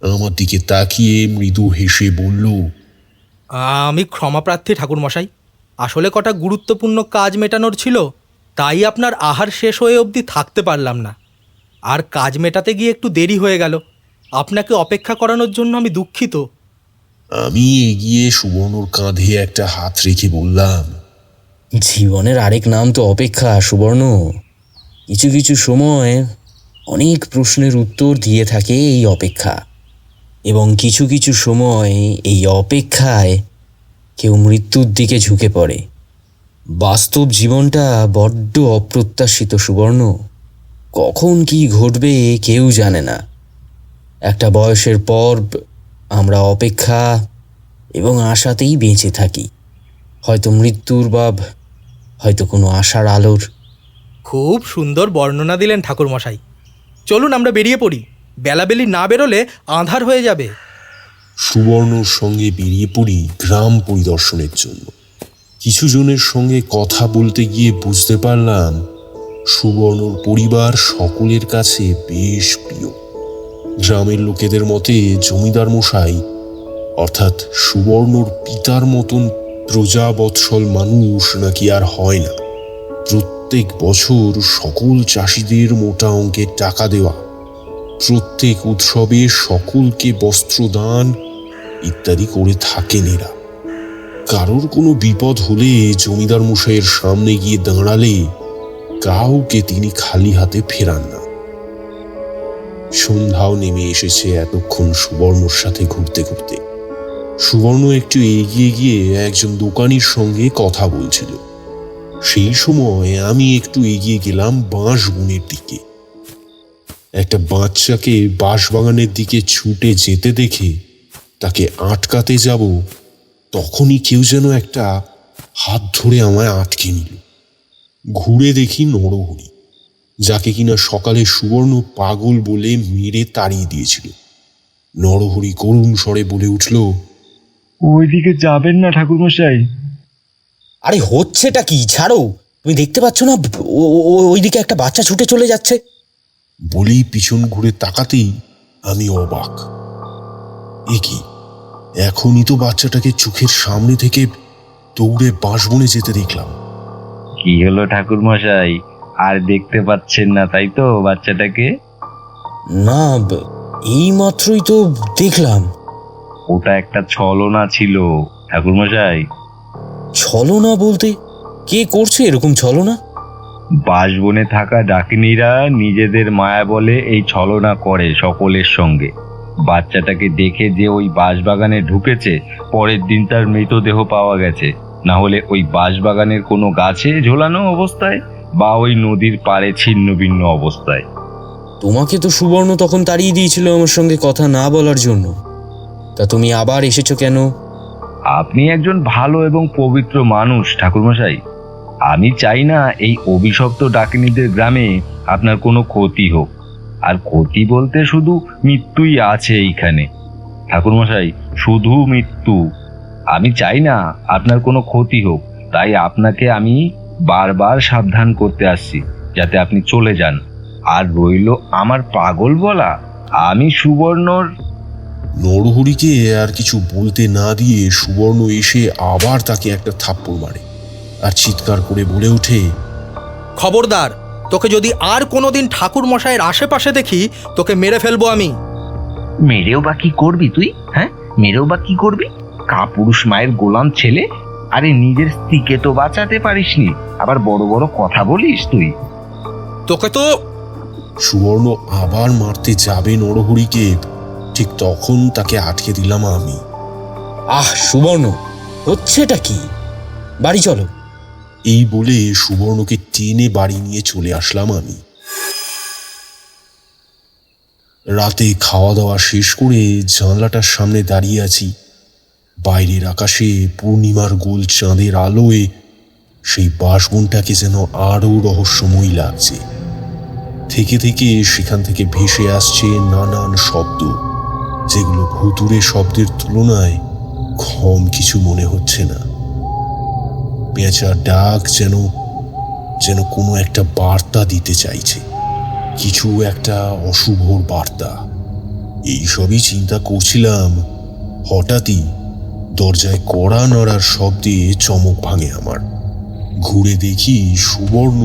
আমার দিকে তাকিয়ে মৃদু হেসে বলল, আমি ক্ষমাপ্রার্থী ঠাকুরমশাই, আসলে কটা গুরুত্বপূর্ণ কাজ মেটানোর ছিল, তাই আপনার আহার শেষ হয়ে অবধি থাকতে পারলাম না। আর কাজ মেটাতে গিয়ে একটু দেরি হয়ে গেল। আপনাকে অপেক্ষা করানোর জন্য আমি দুঃখিত। আমি এগিয়ে সুবর্ণর কাঁধে একটা হাত রেখে বললাম, জীবনের আরেক নাম তো অপেক্ষা, সুবর্ণ। কিছু কিছু সময় অনেক প্রশ্নের উত্তর দিয়ে থাকে এই অপেক্ষা, এবং কিছু কিছু সময় এই অপেক্ষায় কেউ মৃত্যুর দিকে ঝুঁকে পড়ে। বাস্তব জীবনটা বড্ড অপ্রত্যাশিত সুবর্ণ। কখন কি ঘটবে কেউ জানে না। একটা বয়সের পর আমরা অপেক্ষা এবং আশাতেই বেঁচে থাকি, হয়তো মৃত্যুর বা হয়তো কোনো আশার আলোর। খুব সুন্দর বর্ণনা দিলেন ঠাকুরমশাই। চলুন আমরা বেরিয়ে পড়ি, বেলাবেলি না বেরোলে আঁধার হয়ে যাবে। সুবর্ণর সঙ্গে বেরিয়ে পড়ি গ্রাম পরিদর্শনের জন্য। কিছু জনের সঙ্গে কথা বলতে গিয়ে বুঝতে পারলাম সুবর্ণর পরিবার সকলের কাছে বেশ প্রিয়। গ্রামের লোকেদের মতে জমিদার মশাই অর্থাৎ সুবর্ণর পিতার মতন প্রজাবৎসল মানুষ নাকি আর হয় না। প্রত্যেক বছর সকল চাষিদের মোটা অঙ্কের টাকা দেওয়া, প্রত্যেক উৎসবে সকলকে বস্ত্রদান ইত্যাদি করে থাকেন এরা। কারোর কোনো বিপদ হলে জমিদার মশাইয়ের সামনে গিয়ে দাঁড়ালে কাউকে তিনি খালি হাতে ফেরান না। সন্ধ্যাও নেমে এসেছে এতক্ষণ সুবর্ণর সাথে ঘুরতে ঘুরতে। সুবর্ণ একটু এগিয়ে গিয়ে একজন দোকানির সঙ্গে কথা বলছিল। সেই সময় আমি একটু এগিয়ে গেলাম বাঁশ বনের দিকে। একটা বাচ্চাকে বাঁশবাগানের দিকে ছুটে যেতে দেখে তাকে আটকাতে যাব, তখনই কেউ যেন একটা হাত ধরে আমায় আটকে নিল। ঘুরে দেখি নরহরি, যাকে কিনা সকালে সুবর্ণ পাগল বলে মেরে তাড়িয়ে দিয়েছিল। নরহরি করুণ স্বরে বলে উঠল, ওইদিকে যাবেন না ঠাকুরমশাই। আরে হচ্ছেটা কি? ছাড়ো, তুমি দেখতে পাচ্ছ না ওইদিকে একটা বাচ্চা ছুটে চলে যাচ্ছে? বলেই পিছন ঘুরে তাকাতেই আমি অবাক। এ কি, এখনই তো বাচ্চাটাকে চোখের সামনে থেকে দৌড়ে বাঁশবনে যেতে দেখলাম। কি হলো ঠাকুরমশাই, আর দেখতে পাচ্ছেন না তাই তো বাচ্চাটাকে? না, এই মাত্রই তো দেখলাম। ওটা একটা ছলনা ছিল ঠাকুরমশাই। ছলনা বলতে? কে করছে এরকম ছলনা? বাঁশবনে থাকা ডাকিনীরা নিজেদের মায়া বলে এই ছলনা করে সকলের সঙ্গে। বাচ্চাটাকে দেখে যে ওই বাঁশবাগানে ঢুকেছে, পরের দিন তার মৃতদেহ পাওয়া গেছে, না হলে ওই বাঁশবাগানের কোনো গাছে ঝোলানো অবস্থায় বা ওই নদীর পাড়ে ছিন্ন ভিন্ন অবস্থায়। তোমাকে তো সুবর্ণ তখন তাড়িয়ে দিয়েছিল আমার সঙ্গে কথা না বলার জন্য, তা তুমি আবার এসেছো কেন? আপনি একজন ভালো এবং পবিত্র মানুষ ঠাকুরমশাই। আমি চাই না এই অভিশপ্ত ডাকিনীদের গ্রামে আপনার কোনো ক্ষতি হোক। আর ক্ষতি বলতে শুধু মৃত্যুই আছে এইখানে ঠাকুরমশাই, শুধু মৃত্যু। আমি চাই না আপনার কোনো ক্ষতি হোক, তাই আপনাকে আমি বারবার সাবধান করতে আসছি যাতে আপনি চলে যান। আর রইল আমার পাগল বলা, আমি সুবর্ণর। নরহরিকে আর কিছু বলতে না দিয়ে সুবর্ণ এসে আবার তাকে একটা থাপ্পড় মারে আর চিৎকার করে বলে ওঠে, খবরদার, তোকে যদি আর কোনোদিন ঠাকুর মশাইয়ের আশেপাশে দেখি তোকে মেরে ফেলবো আমি। মেরেও বা কি করবি তুই? হ্যাঁ, মেরেও বা কি করবি? কাপুরুষ মায়ের গোলাম ছেলে। আরে নিজের স্ত্রীকে তো বাঁচাতে পারিসনি, আবার বড় বড় কথা বলিস তুই। তোকে তো। সুবর্ণ আবার মারতে যাবে নরহরিকে, ঠিক তখন তাকে আটকে দিলাম আমি। আহ সুবর্ণ, হচ্ছেটা কি? বাড়ি চলো। এই বলে সুবর্ণকে টেনে বাড়ি নিয়ে চলে আসলাম আমি। রাতে খাওয়া দাওয়া শেষ করে জানলাটার সামনে দাঁড়িয়ে আছি। বাইরের আকাশে পূর্ণিমার গোল চাঁদের আলোয় সেই বাঁশবনটাকে যেন আরো রহস্যময় লাগছে। থেকে থেকে সেখান থেকে ভেসে আসছে নানান শব্দ, যেগুলো ভুতুড়ে শব্দের তুলনায় কম কিছু মনে হচ্ছে না। পেঁচার ডাক যেন যেন কোনো একটা বার্তা দিতে চাইছে, কিছু একটা অশুভর বার্তা। এইসবই চিন্তা করছিলাম, হঠাৎই দরজায় কড়া নাড়ার শব্দে চমক ভাঙে আমার। ঘুরে দেখি সুবর্ণ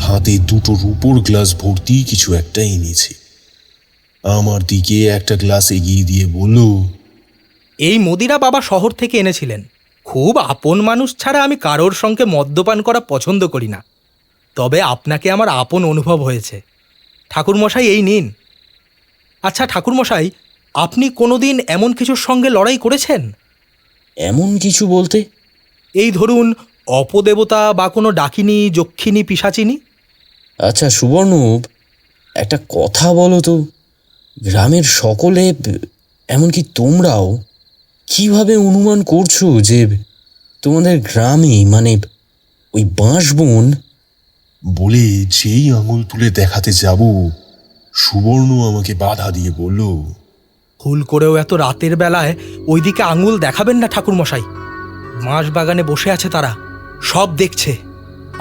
হাতে দুটো রূপোর গ্লাস ভর্তি কিছু একটা এনেছে। আমার দিকে একটা গ্লাস এগিয়ে দিয়ে বলল, এই মদিরা বাবা শহর থেকে এনেছিলেন। খুব আপন মানুষ ছাড়া আমি কারোর সঙ্গে মদ্যপান করা পছন্দ করি না, তবে আপনাকে আমার আপন অনুভব হয়েছে। ঠাকুরমশাই, এই নিন। আচ্ছা ঠাকুরমশাই, আপনি কোনোদিন এমন কিছুর সঙ্গে লড়াই করেছেন? এমন কিছু বলতে? এই ধরুন অপদেবতা বা কোনো ডাকিনী, যক্ষিণী, পিশাচিনী। আচ্ছা সুবর্ণ, একটা কথা বলো তো, গ্রামের সকলে, এমনকি তোমরাও, কিভাবে অনুমান করছো যে তোমাদের গ্রামে, মানে ওই বাঁশবন? বলে যেই আঙুল তুলে দেখাতে যাব, সুবর্ণ আমাকে বাধা দিয়ে বলল, ভুল করেও এত রাতের বেলায় ওইদিকে আঙুল দেখাবেন না ঠাকুরমশাই। বাঁশ বাগানে বসে আছে তারা, সব দেখছে।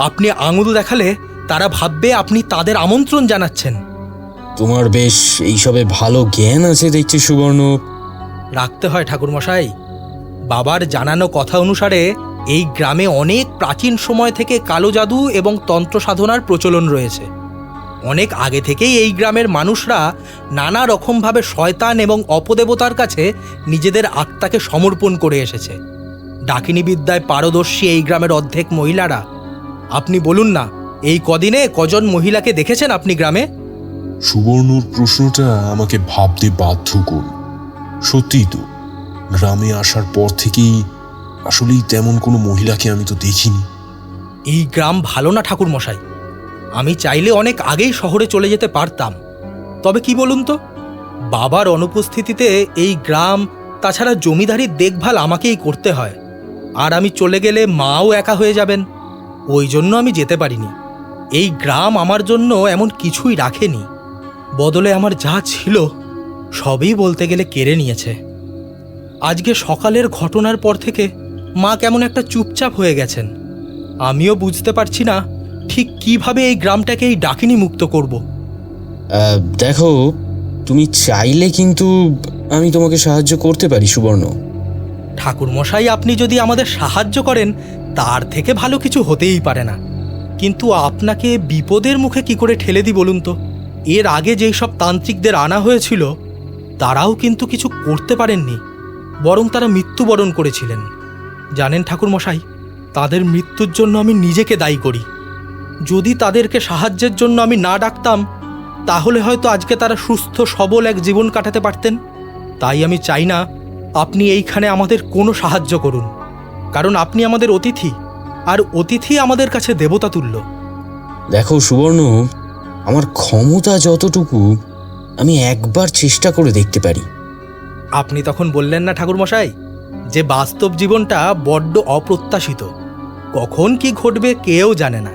আপনি আঙুল দেখালে তারা ভাববে আপনি তাদের আমন্ত্রণ জানাচ্ছেন। তোমার বেশ এইসবে ভালো জ্ঞান আছে দেখছি সুবর্ণ। রাখতে হয় ঠাকুরমশাই। বাবার জানানো কথা অনুসারে এই গ্রামে অনেক প্রাচীন সময় থেকে কালো জাদু এবং তন্ত্র সাধনার প্রচলন রয়েছে। অনেক আগে থেকেই এই গ্রামের মানুষরা নানা রকমভাবে শয়তান এবং অপদেবতার কাছে নিজেদের আত্মাকে সমর্পণ করে এসেছে। ডাকিনী বিদ্যায় পারদর্শী এই গ্রামের অর্ধেক মহিলারা। আপনি বলুন না, এই কদিনে কজন মহিলাকে দেখেছেন আপনি গ্রামে? সুবর্ণর প্রশ্নটা আমাকে ভাবতে বাধ্য করল। সত্যিই তো, গ্রামে আসার পর থেকেই আসলেই তেমন কোনো মহিলাকে আমি তো দেখিনি। এই গ্রাম ভালো না ঠাকুরমশাই। আমি চাইলে অনেক আগেই শহরে চলে যেতে পারতাম। তবে কি বলুন তো, বাবার অনুপস্থিতিতে এই গ্রাম, তাছাড়া জমিদারির দেখভাল আমাকেই করতে হয়। আর আমি চলে গেলে মাও একা হয়ে যাবেন। ওই জন্য আমি যেতে পারিনি। এই গ্রাম আমার জন্য এমন কিছুই রাখেনি। বদলে আমার যা ছিল সবই বলতে গেলে কেড়ে নিয়েছে। আজকে সকালের ঘটনার পর থেকে মা কেমন একটা চুপচাপ হয়ে গেছেন। আমিও বুঝতে পারছি না ঠিক কিভাবে এই গ্রামটাকে এই ডাকিনী মুক্ত করব। দেখো, তুমি চাইলে কিন্তু আমি তোমাকে সাহায্য করতে পারি সুবর্ণ। ঠাকুরমশাই, আপনি যদি আমাদের সাহায্য করেন তার থেকে ভালো কিছু হতেই পারে না। কিন্তু আপনাকে বিপদের মুখে কি করে ঠেলে দিই বলুন তো? এর আগে যেই সব তান্ত্রিকদের আনা হয়েছিল তারাও কিন্তু কিছু করতে পারেননি, বরং তারা মৃত্যুবরণ করেছিলেন। জানেন ঠাকুরমশাই, তাদের মৃত্যুর জন্য আমি নিজেকে দায়ী করি। যদি তাদেরকে সাহায্যের জন্য আমি না ডাকতাম তাহলে হয়তো আজকে তারা সুস্থ সবল এক জীবন কাটাতে পারতেন। তাই আমি চাই না আপনি এইখানে আমাদের কোনো সাহায্য করুন, কারণ আপনি আমাদের অতিথি, আর অতিথি আমাদের কাছে দেবতা তুল্য। দেখো সুবর্ণ, আমার ক্ষমতা যতটুকু, আমি একবার চেষ্টা করে দেখতে পারি। আপনি তখন বললেন না ঠাকুরমশাই যে বাস্তব জীবনটা বড্ড অপ্রত্যাশিত, কখন কি ঘটবে কেউ জানে না।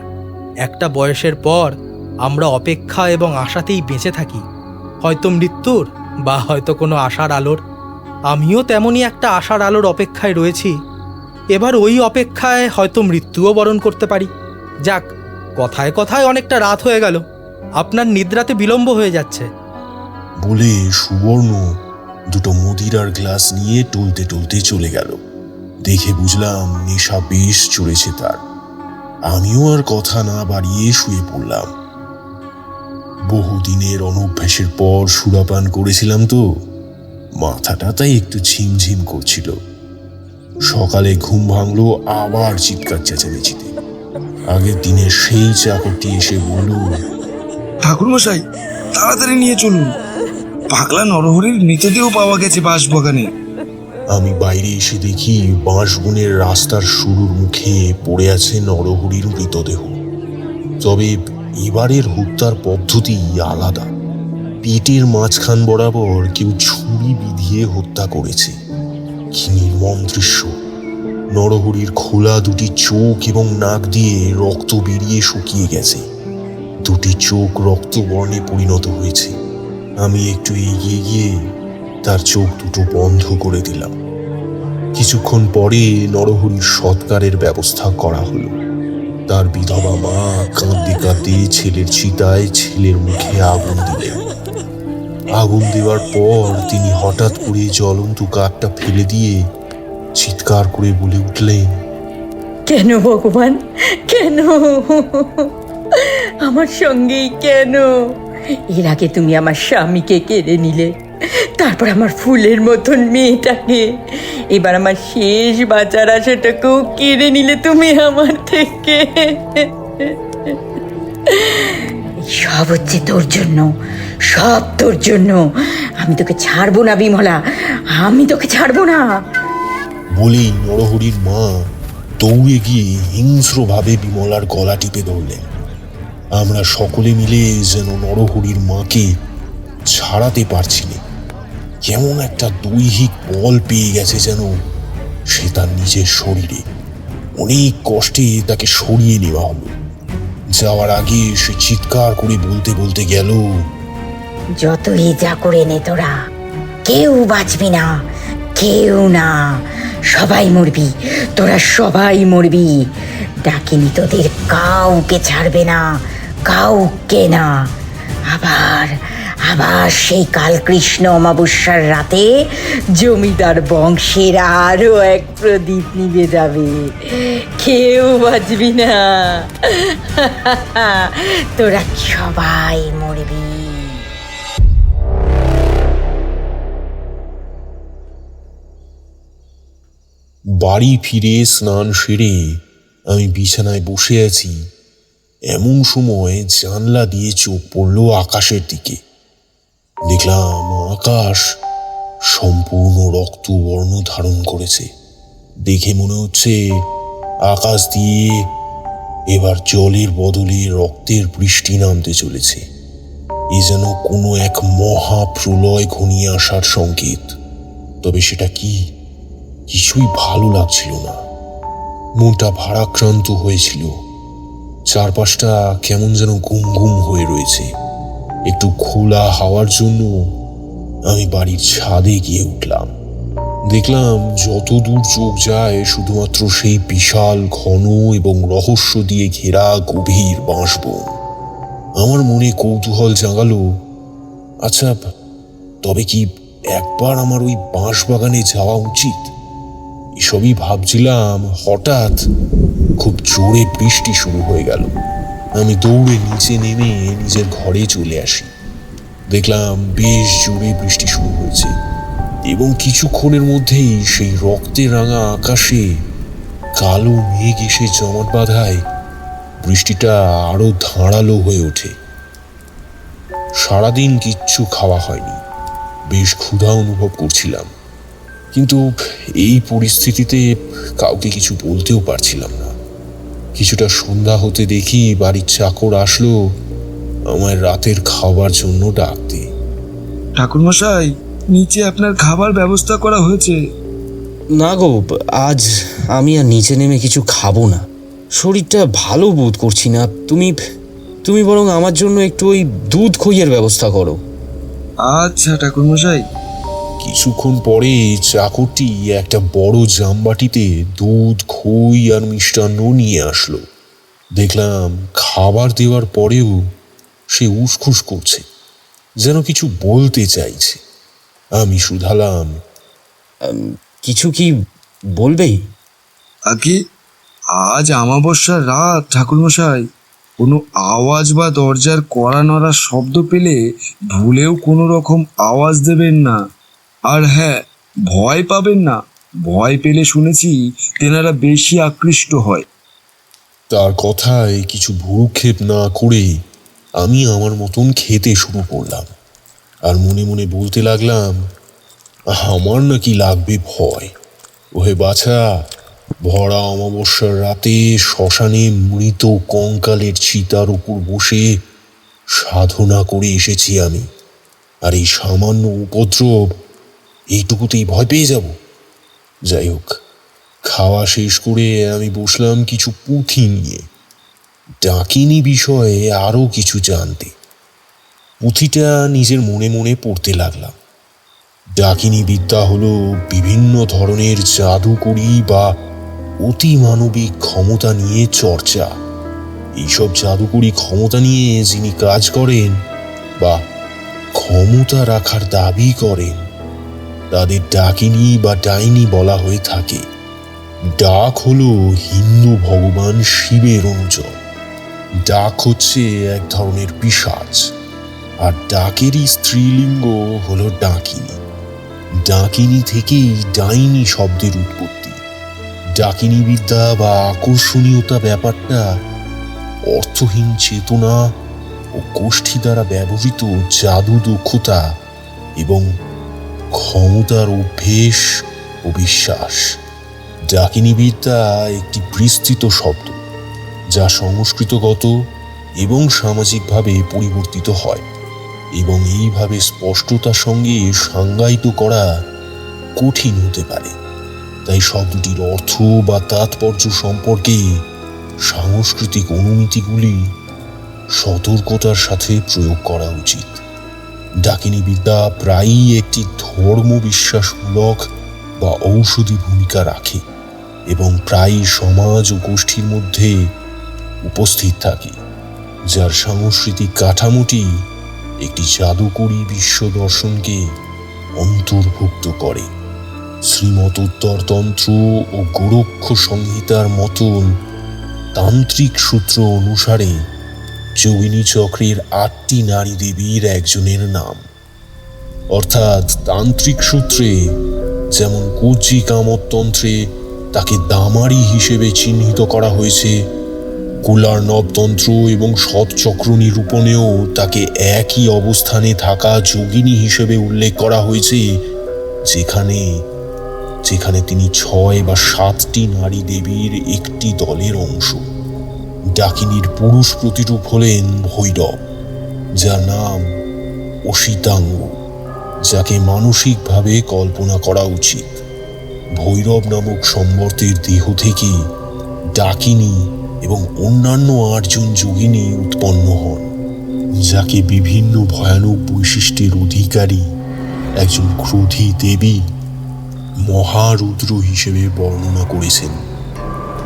একটা বয়সের পর আমরা অপেক্ষা এবং আশাতেই বেঁচে থাকি, হয়তো মৃত্যুর বা হয়তো কোনো আশার আলোর। আমিও তেমনই একটা আশার আলোর অপেক্ষায় রয়েছি। এবার ওই অপেক্ষায় হয়তো মৃত্যুও বরণ করতে পারি। যাক, কথায় কথায় অনেকটা রাত হয়ে গেল, আপনার নিদ্রাতে বিলম্ব হয়ে যাচ্ছে। বলে সুবর্ণ দুটো মদিরার গ্লাস নিয়ে টলতে টলতে চলে গেল। দেখে বুঝলাম নেশা বেশ চড়েছে তার। আমিও আর কথা না বাড়িয়ে শুয়ে পড়লাম। বহুদিনের অনভ্যাসের পর সুরাপান করেছিলাম তো, মাথাটা তাই একটু ঝিমঝিম করছিল। সকালে ঘুম ভাঙলো আবার চিৎকার চেঁচামেচিতে। আগের দিনের সেই চাকরটি এসে বলল, ঠাকুরমশাই, তাড়াতাড়ি নিয়ে চলুন, পাগলা নরহরির মৃতদেহ পাওয়া গেছে বাঁশবাগানে। আমি বাইরে এসে দেখি বাঁশবনের রাস্তার শুরুর মুখে পড়ে আছে নরহরির মৃতদেহ। তবে এবারের হত্যার পদ্ধতি আলাদা। পেটের মাঝখান বরাবর কেউ ছুরি বিধিয়ে হত্যা করেছে। কি নির্মম দৃশ্য! নরহরির খোলা দুটি চোখ এবং নাক দিয়ে রক্ত বেরিয়ে শুকিয়ে গেছে। দুটি চোখ রক্তবর্ণে পরিণত হয়েছে। আমি একটু এগিয়ে গিয়ে তার চোখ দুটো বন্ধ করে দিলাম। কিছুক্ষণ পরে নরহরির সৎকারের ব্যবস্থা করা হলো। তার বিধবা মা কাঁদতে কাঁদতে ছেলের চিতায় ছেলের মুখে আগুন দিলেন। আগুন দেওয়ার পর তিনি হঠাৎ করে জ্বলন্ত কাঠটা ফেলে দিয়ে চিৎকার করে বলে উঠলেন, কেন ভগবান, কেন আমার সঙ্গেই কেন? এর আগে তুমি আমার স্বামীকে কেড়ে নিলে, তারপর আমার ফুলের মতন মেয়েটাকে, এবার আমার শেষ বাঁচার আশাটাকেও কেড়ে নিলে তুমি আমার থেকে। সব হচ্ছে তোর জন্য, সব তোর জন্য। আমি তোকে ছাড়বো না বিমলা, আমি তোকে ছাড়বো না। বলেই নরহরির মা দৌড়ে গিয়ে হিংস্রভাবে বিমলার গলা টিপে ধরলেন। আমরা সকলে মিলে যেন নরহরির মাকে ছাড়াতে পারছি না। কেমন একটা দৈহিক বল পেয়ে গেছে যেন সে তার নিজের শরীরে। অনেক কষ্টে তাকে সরিয়ে নেওয়া হলো। যাওয়ার আগে সে চিৎকার করে বলতে বলতে গেল, যতই যা করে নে তোরা, কেউ বাঁচবি না, কেউ না, সবাই মরবি, তোরা সবাই মরবি। ডাকিনি তোদের কাউকে ছাড়বে না, কাউকে না। আবার আবার সেই কাল কৃষ্ণ অমাবস্যার রাতে জমিদার বংশের আরো এক প্রদীপ নিভে যাবে, কেউ বাঁচবি না, তোরা সবাই মরবি। বাড়ি ফিরে স্নান সেরে আমি বিছানায় বসে আছি। এমন সময় জানলা দিয়ে চোখ পড়ল আকাশের দিকে। দেখলাম আকাশ সম্পূর্ণ রক্তবর্ণ ধারণ করেছে। দেখে মনে হচ্ছে আকাশ দিয়ে এবার জলের বদলে রক্তের বৃষ্টি নামতে চলেছে। এ যেন কোনো এক মহাপ্রলয় ঘনিয়ে আসার সংকেত। তবে সেটা কি, কিছুই ভালো লাগছিল না। মনটা ভারাক্রান্ত হয়েছিল। চারপাশটা কেমন যেন গুম গুম হয়ে রয়েছে। একটু খোলা হাওয়ার জন্য আমি বাড়ির ছাদে গিয়ে উঠলাম। দেখলাম যত দূর চোখ যায় শুধুমাত্র সেই বিশাল ঘন এবং রহস্য দিয়ে ঘেরা গভীর বাঁশবন। আমার মনে কৌতূহল জাগালো, আচ্ছা তবে কি একবার আমার ওই বাঁশবাগানে যাওয়া উচিত? এসবই ভাবছিলাম, হঠাৎ খুব জোরে বৃষ্টি শুরু হয়ে গেল। আমি দৌড়ে নিচে নেমে নিজের ঘরে চলে আসি। দেখলাম বেশ জোরে বৃষ্টি শুরু হয়েছে এবং কিছুক্ষণের মধ্যেই সেই রক্তে রাঙা আকাশে কালো মেঘ এসে জমাট বাঁধায় বৃষ্টিটা আরো ধারালো হয়ে ওঠে। সারাদিন কিচ্ছু খাওয়া হয়নি, বেশ ক্ষুধা অনুভব করছিলাম, কিন্তু এই পরিস্থিতিতে কাউকে কিছু বলতেও পারছিলাম না। কিছুটা সন্ধ্যা হতে দেখি বাড়ির চাকর আসলো আমায় রাতের খাবার জন্য ডাকতে। ঠাকুরমশাই, নিচে আপনার খাবার ব্যবস্থা করা হয়েছে। না গো, আজ আমি আর নিচে নেমে কিছু খাবো না। শরীরটা ভালো বোধ করছি না। তুমি বরং আমার জন্য একটু ওই দুধ খইয়ের ব্যবস্থা করো। আচ্ছা ঠাকুরমশাই। কিছুক্ষণ পরে চাকরটি একটা বড় জামবাটিতে দুধ, খই আর মিষ্টান্ন নিয়ে আসলো। দেখলাম খাবার দেওয়ার পরেও সে উসখুস করছে, যেন কিছু বলতে চাইছে। আমি শুধালাম, কিছু কি বলবেই? আগে আজ অমাবস্যার রাত ঠাকুরমশাই, কোনো আওয়াজ বা দরজার কড়া নড়ার শব্দ পেলে ভুলেও কোনো রকম আওয়াজ দেবেন না। আর হ্যাঁ, ভয় পাবেন না। ভয় পেলে শুনেছি তেনারা বেশি আকৃষ্ট হয়। তার কথায় কিছু ভ্রুক্ষেপ না করে আমি আমার মতন খেতে শুরু করলাম। আর মনে মনে বলতে লাগলাম, আমার নাকি লাগবে ভয়। ওহে বাছা, ভরা অমাবস্যার রাতে শ্মশানে মৃত কঙ্কালের চিতার উপর বসে সাধনা করে এসেছি আমি, আর এই সামান্য উপদ্রব, এইটুকুতেই ভয় পেয়ে যাব? যাই হোক, খাওয়া শেষ করে আমি বসলাম কিছু পুঁথি নিয়ে, ডাকিনী বিষয়ে আরো কিছু জানতে। পুঁথিটা নিজের মনে মনে পড়তে লাগলাম। ডাকিনী বিদ্যা হলো বিভিন্ন ধরনের জাদুকরি বা অতিমানবিক ক্ষমতা নিয়ে চর্চা। এইসব জাদুকরি ক্ষমতা নিয়ে যিনি কাজ করেন বা ক্ষমতা রাখার দাবি করেন তাদের ডাকিনী বা ডাইনি বলা হয়ে থাকে। ডাক হলো হিন্দু ভগবান শিবের অনুচর। ডাক হচ্ছে এক ধরনের পিশাচ, আর ডাকেরই স্ত্রীলিঙ্গ হলো ডাকিনী। ডাকিনী থেকেই ডাইনি শব্দের উৎপত্তি। ডাকিনী বিদ্যা বা আকর্ষণীয়তা ব্যাপারটা অর্থহীন চেতনা ও গোষ্ঠী দ্বারা ব্যবহৃত জাদু দক্ষতা এবং ক্ষমতার অভ্যেস ও বিশ্বাস। ডাকিনী বিদ্যা একটি বিস্তৃত শব্দ, যা সংস্কৃতগত এবং সামাজিকভাবে পরিবর্তিত হয়, এবং এইভাবে স্পষ্টতার সঙ্গে সংজ্ঞায়িত করা কঠিন হতে পারে। তাই শব্দটির অর্থ বা তাৎপর্য সম্পর্কে সাংস্কৃতিক অনুমিতিগুলি সতর্কতার সাথে প্রয়োগ করা উচিত। ডাকিনী বিদ্যা প্রায়ই একটি ধর্ম বিশ্বাসমূলক বা ঔষধি ভূমিকা রাখে এবং প্রায়ই সমাজ ও গোষ্ঠীর মধ্যে উপস্থিত থাকে, যার সাংস্কৃতিক কাঠামোটি একটি জাদুকরী বিশ্ব দর্শনকে অন্তর্ভুক্ত করে। শ্রীমতোত্তরতন্ত্র ও গোরক্ষ সংহিতার মতন তান্ত্রিক সূত্র অনুসারে যোগিনী চক্রের 8টি নারী দেবীর একজনের নাম, অর্থাৎ তান্ত্রিক সূত্রে যেমন কোচি কামতন্ত্রে তাকে দামারি হিসেবে চিহ্নিত করা হয়েছে, কুলার্ণবতন্ত্র এবং সৎচক্র নিরূপণেও তাকে একই অবস্থানে থাকা যোগিনী হিসেবে উল্লেখ করা হয়েছে, যেখানে যেখানে তিনি 6 বা 7টি নারী দেবীর একটি দলের অংশ। ডাকিনীর পুরুষ প্রতিরূপ হলেন ভৈরব, যার নাম অসিতাঙ্গ, যাকে মানসিকভাবে কল্পনা করা উচিত। ভৈরব নামক সম্বর্তের দেহ থেকে ডাকিনী এবং অন্যান্য 8 জন যোগিনী উৎপন্ন হন, যাকে বিভিন্ন ভয়ানক বৈশিষ্ট্যের অধিকারী একজন ক্রোধী দেবী মহারুদ্র হিসেবে বর্ণনা করেছেন।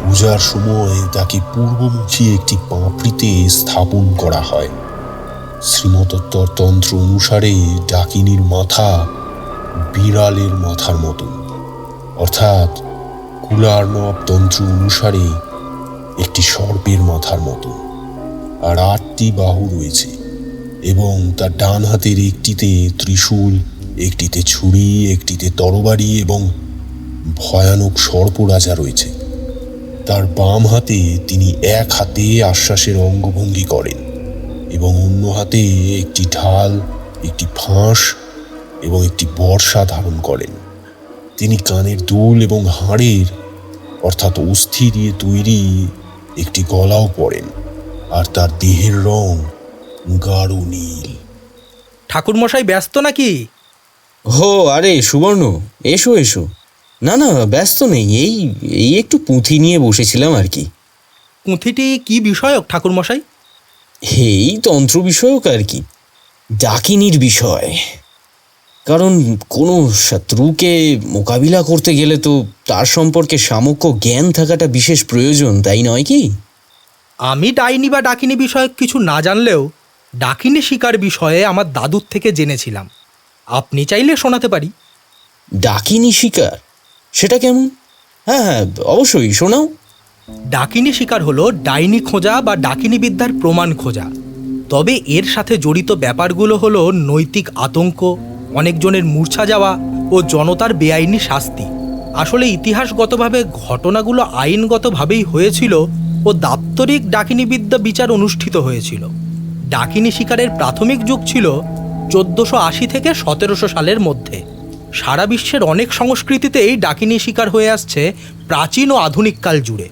পূজার সময় তাকে পূর্বমুখী একটি পাপড়িতে স্থাপন করা হয়। শ্রীমতোত্তরতন্ত্র অনুসারে ডাকিনীর মাথা বিড়ালের মাথার মতো, অর্থাৎ কুলার্ণব তন্ত্র অনুসারে একটি সর্পের মাথার মতো, আর 8টি বাহু রয়েছে এবং তার ডান হাতের একটিতে ত্রিশূল, একটিতে ছুরি, একটিতে তরবারি এবং ভয়ানক সর্পরাজা রয়েছে। তার বাম হাতে তিনি এক হাতে আশ্বাসের অঙ্গভঙ্গি করেন এবং অন্য হাতে একটি ঢাল, একটি ফাঁস এবং একটি বর্ষা ধারণ করেন। তিনি কানের দুল এবং হাড়ের অর্থাৎ অস্থি দিয়ে তৈরি একটি গলাও পরেন, আর তার দেহের রং গাঢ় নীল। ঠাকুরমশাই ব্যস্ত নাকি? হো, আরে সুবর্ণ, এসো এসো। না না, ব্যস্ত নেই, এই একটু পুঁথি নিয়ে বসেছিলাম আর কি। পুঁথিটি কি বিষয়ক ঠাকুরমশাই? এই তন্ত্র বিষয়ক আর কি, ডাকিনীর বিষয়। কারণ কোনো শত্রুকে মোকাবিলা করতে গেলে তো তার সম্পর্কে সামগ্য জ্ঞান থাকাটা বিশেষ প্রয়োজন, তাই নয় কি? আমি ডাইনি বা ডাকিনী বিষয়ক কিছু না জানলেও ডাকিনী শিকার বিষয়ে আমার দাদুর থেকে জেনেছিলাম। আপনি চাইলে শোনাতে পারি। ডাকিনী শিকার? সেটা কেমন? হ্যাঁ হ্যাঁ, অবশ্যই শোনাও। ডাকিনী শিকার হলো ডাইনি খোঁজা বা ডাকিনী বিদ্যার প্রমাণ খোঁজা। তবে এর সাথে জড়িত ব্যাপারগুলো হলো নৈতিক আতঙ্ক, অনেকজনের মূর্ছা যাওয়া ও জনতার বেআইনি শাস্তি। আসলে ইতিহাসগতভাবে ঘটনাগুলো আইনগতভাবেই হয়েছিল ও দাপ্তরিক ডাকিনী বিদ্যা বিচার অনুষ্ঠিত হয়েছিল। ডাকিনী শিকারের প্রাথমিক যুগ ছিল 1480 থেকে 1700 সালের মধ্যে। সারা বিশ্বের অনেক সংস্কৃতিতেই ডাকিনী শিকার হয়ে আসছে প্রাচীন ও আধুনিক কাল জুড়ে।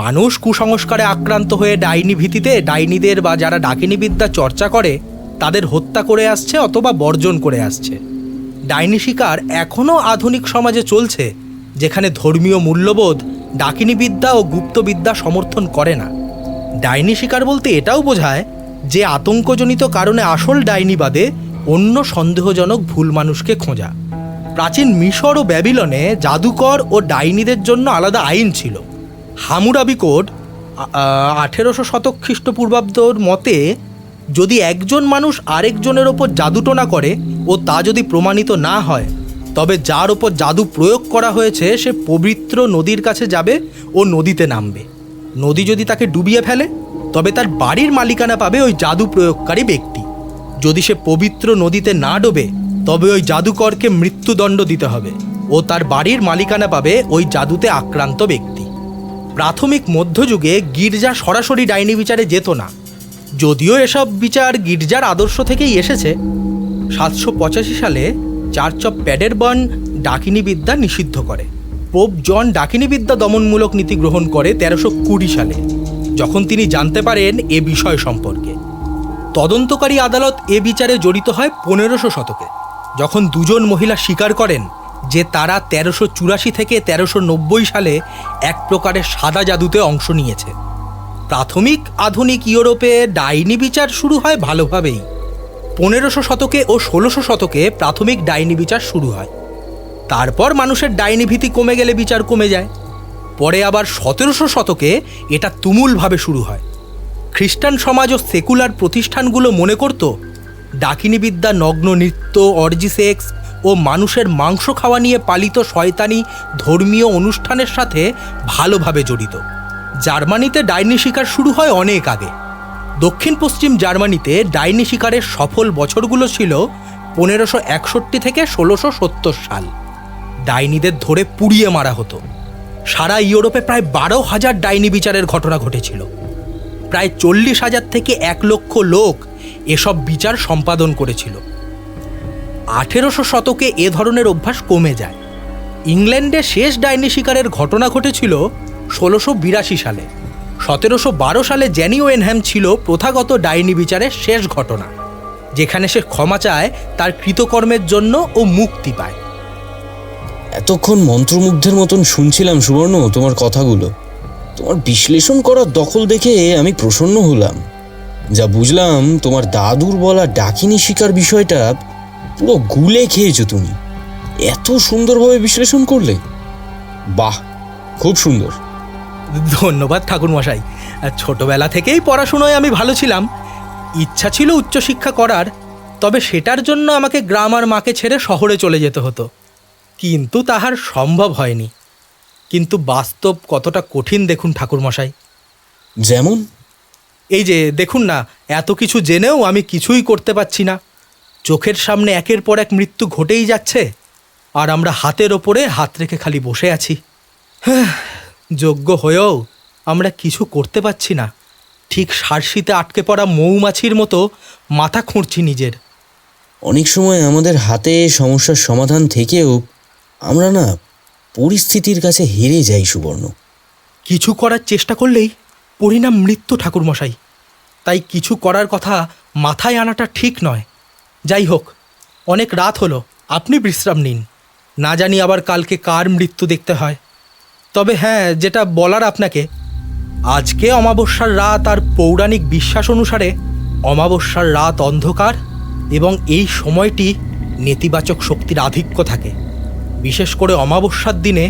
মানুষ কুসংস্কারে আক্রান্ত হয়ে ডাইনি ভীতিতে ডাইনিদের বা যারা ডাকিনী বিদ্যা চর্চা করে তাদের হত্যা করে আসছে অথবা বর্জন করে আসছে। ডাইনি শিকার এখনও আধুনিক সমাজে চলছে, যেখানে ধর্মীয় মূল্যবোধ ডাকিনী বিদ্যা ও গুপ্তবিদ্যা সমর্থন করে না। ডাইনি শিকার বলতে এটাও বোঝায় যে আতঙ্কজনিত কারণে আসল ডাইনি বাদে অন্য সন্দেহজনক ভুল মানুষকে খোঁজা। প্রাচীন মিশর ও ব্যাবিলনে জাদুকর ও ডাইনিদের জন্য আলাদা আইন ছিল। হামুরাবি কোড 1800 শতক খ্রিস্টপূর্বাব্দর মতে যদি একজন মানুষ আরেকজনের ওপর জাদুটোনা করে ও তা যদি প্রমাণিত না হয়, তবে যার ওপর জাদু প্রয়োগ করা হয়েছে সে পবিত্র নদীর কাছে যাবে ও নদীতে নামবে। নদী যদি তাকে ডুবিয়ে ফেলে, তবে তার বাড়ির মালিকানা পাবে ওই জাদু প্রয়োগকারী ব্যক্তি। যদি সে পবিত্র নদীতে না ডোবে, তবে ওই জাদুকরকে মৃত্যুদণ্ড দিতে হবে ও তার বাড়ির মালিকানা পাবে ওই জাদুতে আক্রান্ত ব্যক্তি। প্রাথমিক মধ্যযুগে গির্জা সরাসরি ডাইনি বিচারে যেত না, যদিও এসব বিচার গির্জার আদর্শ থেকেই এসেছে। 785 সালে চার্চ অফ প্যাডারবার্ন ডাকিনী বিদ্যা নিষিদ্ধ করে। পোপ জন ডাকিনীবিদ্যা দমনমূলক নীতি গ্রহণ করে 1320 সালে, যখন তিনি জানতে পারেন এ বিষয় সম্পর্কে। তদন্তকারী আদালত এ বিচারে জড়িত হয় 1500 শতকে, যখন দুজন মহিলা স্বীকার করেন যে তারা 1384 থেকে 1390 সালে এক প্রকারের সাদা জাদুতে অংশ নিয়েছে। প্রাথমিক আধুনিক ইউরোপে ডাইনি বিচার শুরু হয় ভালোভাবেই। 1500 শতকে ও 1600 শতকে প্রাথমিক ডাইনি বিচার শুরু হয়। তারপর মানুষের ডাইনি ভীতি কমে গেলে বিচার কমে যায়। পরে আবার 1700 শতকে এটা তুমুলভাবে শুরু হয়। খ্রিস্টান সমাজ ও সেকুলার প্রতিষ্ঠানগুলো মনে করত ডাকিনীবিদ্যা নগ্ন নৃত্য, অর্জিসেক্স ও মানুষের মাংস খাওয়া নিয়ে পালিত শয়তানি ধর্মীয় অনুষ্ঠানের সাথে ভালোভাবে জড়িত। জার্মানিতে ডাইনি শিকার শুরু হয় অনেক আগে। দক্ষিণ পশ্চিম জার্মানিতে ডাইনি শিকারের সফল বছরগুলো ছিল 1561 থেকে 1670 সাল। ডাইনিদের ধরে পুড়িয়ে মারা হতো। সারা ইউরোপে প্রায় 12,000 ডাইনি বিচারের ঘটনা ঘটেছিল। প্রায় 40,000 থেকে 1 লক্ষ লোক এসব বিচার সম্পাদন করেছিল। 1800 শতকে এ ধরনের অভ্যাস কমে যায়। ইংল্যান্ডে শেষ ডাইনি শিকারের ঘটনা ঘটেছিল 1682 সালে। 1712 সালে জ্যানি ওয়েনহ্যাম ছিল প্রথাগত ডাইনি বিচারের শেষ ঘটনা, যেখানে সে ক্ষমা চায় তার কৃতকর্মের জন্য ও মুক্তি পায়। এতক্ষণ মন্ত্রমুগ্ধের মতন শুনছিলাম সুবর্ণ তোমার কথাগুলো। তোমার বিশ্লেষণ করার দখল দেখে আমি প্রসন্ন হলাম। যা বুঝলাম, তোমার দাদুর বলা ডাকিনী শিকার বিষয়টা পুরো গুলে খেয়েছো তুমি। এত সুন্দরভাবে বিশ্লেষণ করলে, বাহ, খুব সুন্দর। ধন্যবাদ ঠাকুরমশাই। ছোটবেলা থেকেই পড়াশুনোয় আমি ভালো ছিলাম। ইচ্ছা ছিল উচ্চশিক্ষা করার, তবে সেটার জন্য আমাকে গ্রাম আর মাকে ছেড়ে শহরে চলে যেতে হতো, কিন্তু তাহার সম্ভব হয়নি। কিন্তু বাস্তব কতটা কঠিন দেখুন ঠাকুরমশাই। যেমন? এই যে দেখুন না, এত কিছু জেনেও আমি কিছুই করতে পারছি না। চোখের সামনে একের পর এক মৃত্যু ঘটেই যাচ্ছে, আর আমরা হাতের ওপরে হাত রেখে খালি বসে আছি। হ্যাঁ, যোগ্য হয়েও আমরা কিছু করতে পারছি না। ঠিক সারশিতে আটকে পড়া মৌমাছির মতো মাথা খুঁড়ছি নিজের। অনেক সময় আমাদের হাতে সমস্যার সমাধান থেকেও আমরা না পরিস্থিতির কাছে হেরে যাই সুবর্ণ। কিছু করার চেষ্টা করলেই পরিণাম মৃত্যু ঠাকুরমশাই। তাই কিছু করার কথা মাথায় আনাটা ঠিক নয়। যাই হোক, অনেক রাত হলো, আপনি বিশ্রাম নিন। না জানি আবার কালকে কার মৃত্যু দেখতে হয়। তবে হ্যাঁ, যেটা বলার আপনাকে, আজকে অমাবস্যার রাত, আর পৌরাণিক বিশ্বাস অনুসারে অমাবস্যার রাত অন্ধকার এবং এই সময়টি নেতিবাচক শক্তির আধিক্য থাকে। বিশেষ করে অমাবস্যার দিনে